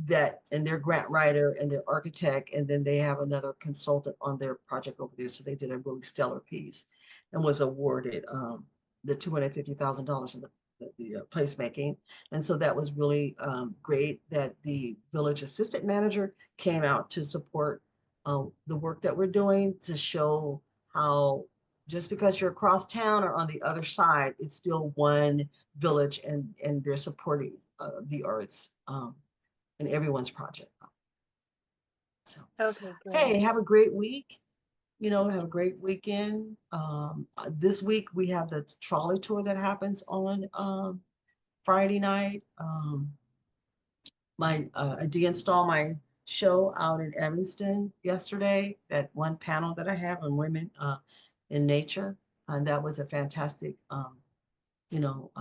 A: that, and their grant writer and their architect, and then they have another consultant on their project over there. So they did a really stellar piece and was awarded the $250,000 in the placemaking. And so that was really great that the village assistant manager came out to support the work that we're doing, to show how just because you're across town or on the other side, it's still one village, and they're supporting the arts in everyone's project. So,
C: Okay, great.
A: hey, have a great week. Have a great weekend. This week we have the trolley tour that happens on Friday night. I de-installed my show out in Evanston yesterday. That one panel that I have on women in nature, and that was a fantastic,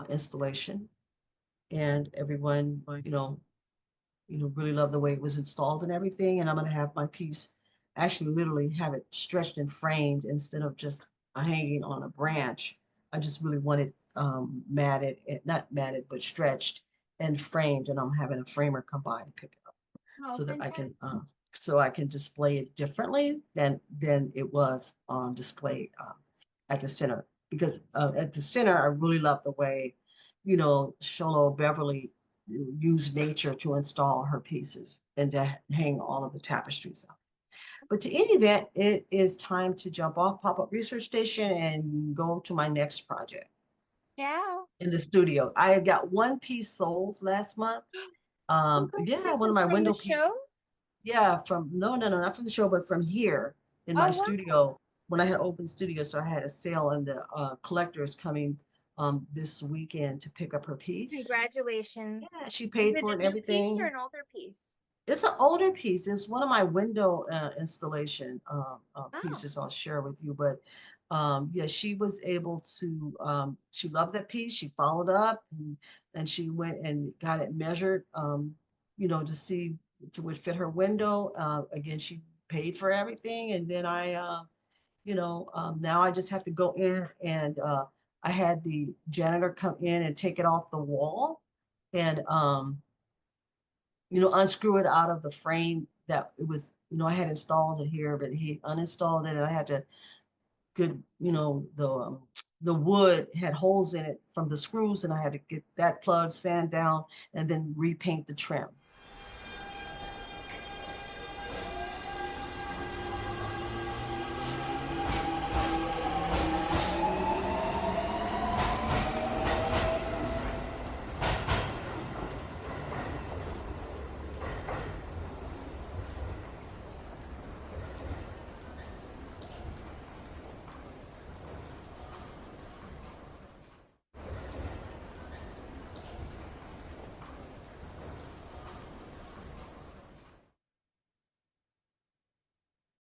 A: installation. And everyone, really love the way it was installed and everything. And I'm gonna have my piece, actually literally have it stretched and framed instead of just hanging on a branch. I just really wanted matted, not matted, but stretched and framed. And I'm having a framer come by and pick it up
C: Oh,
A: so that
C: fantastic.
A: I can display it differently than it was on display at the center. Because at the center, I really love the way, Sholo Beverly used nature to install her pieces and to hang all of the tapestries up. But to any event, it is time to jump off Pop-Up Research Station and go to my next project
C: Ciao.
A: in the studio. I got one piece sold last month. Yeah, one of
C: Congratulations
A: my
C: from the
A: window
C: show.
A: pieces. Yeah, from no, no, no, not from the show, but from here in my
C: Oh, wow.
A: studio when I had open studio. So I had a sale, and the collector is coming this weekend to pick up her piece.
C: Congratulations.
A: Yeah, she
C: Is
A: paid
C: it
A: for
C: a
A: it and
C: new piece or
A: everything.
C: an older piece?
A: It's an older piece. It's one of my window installation
C: Oh,
A: pieces I'll share with you. But yeah, she was able to, she loved that piece. She followed up, and she went and got it measured, to see if it would fit her window. Again, she paid for everything. And then now I just have to go in, and I had the janitor come in and take it off the wall, and unscrew it out of the frame that it was, I had installed it here, but he uninstalled it, and I had to good, the wood had holes in it from the screws, and I had to get that plugged, sand down, and then repaint the trim.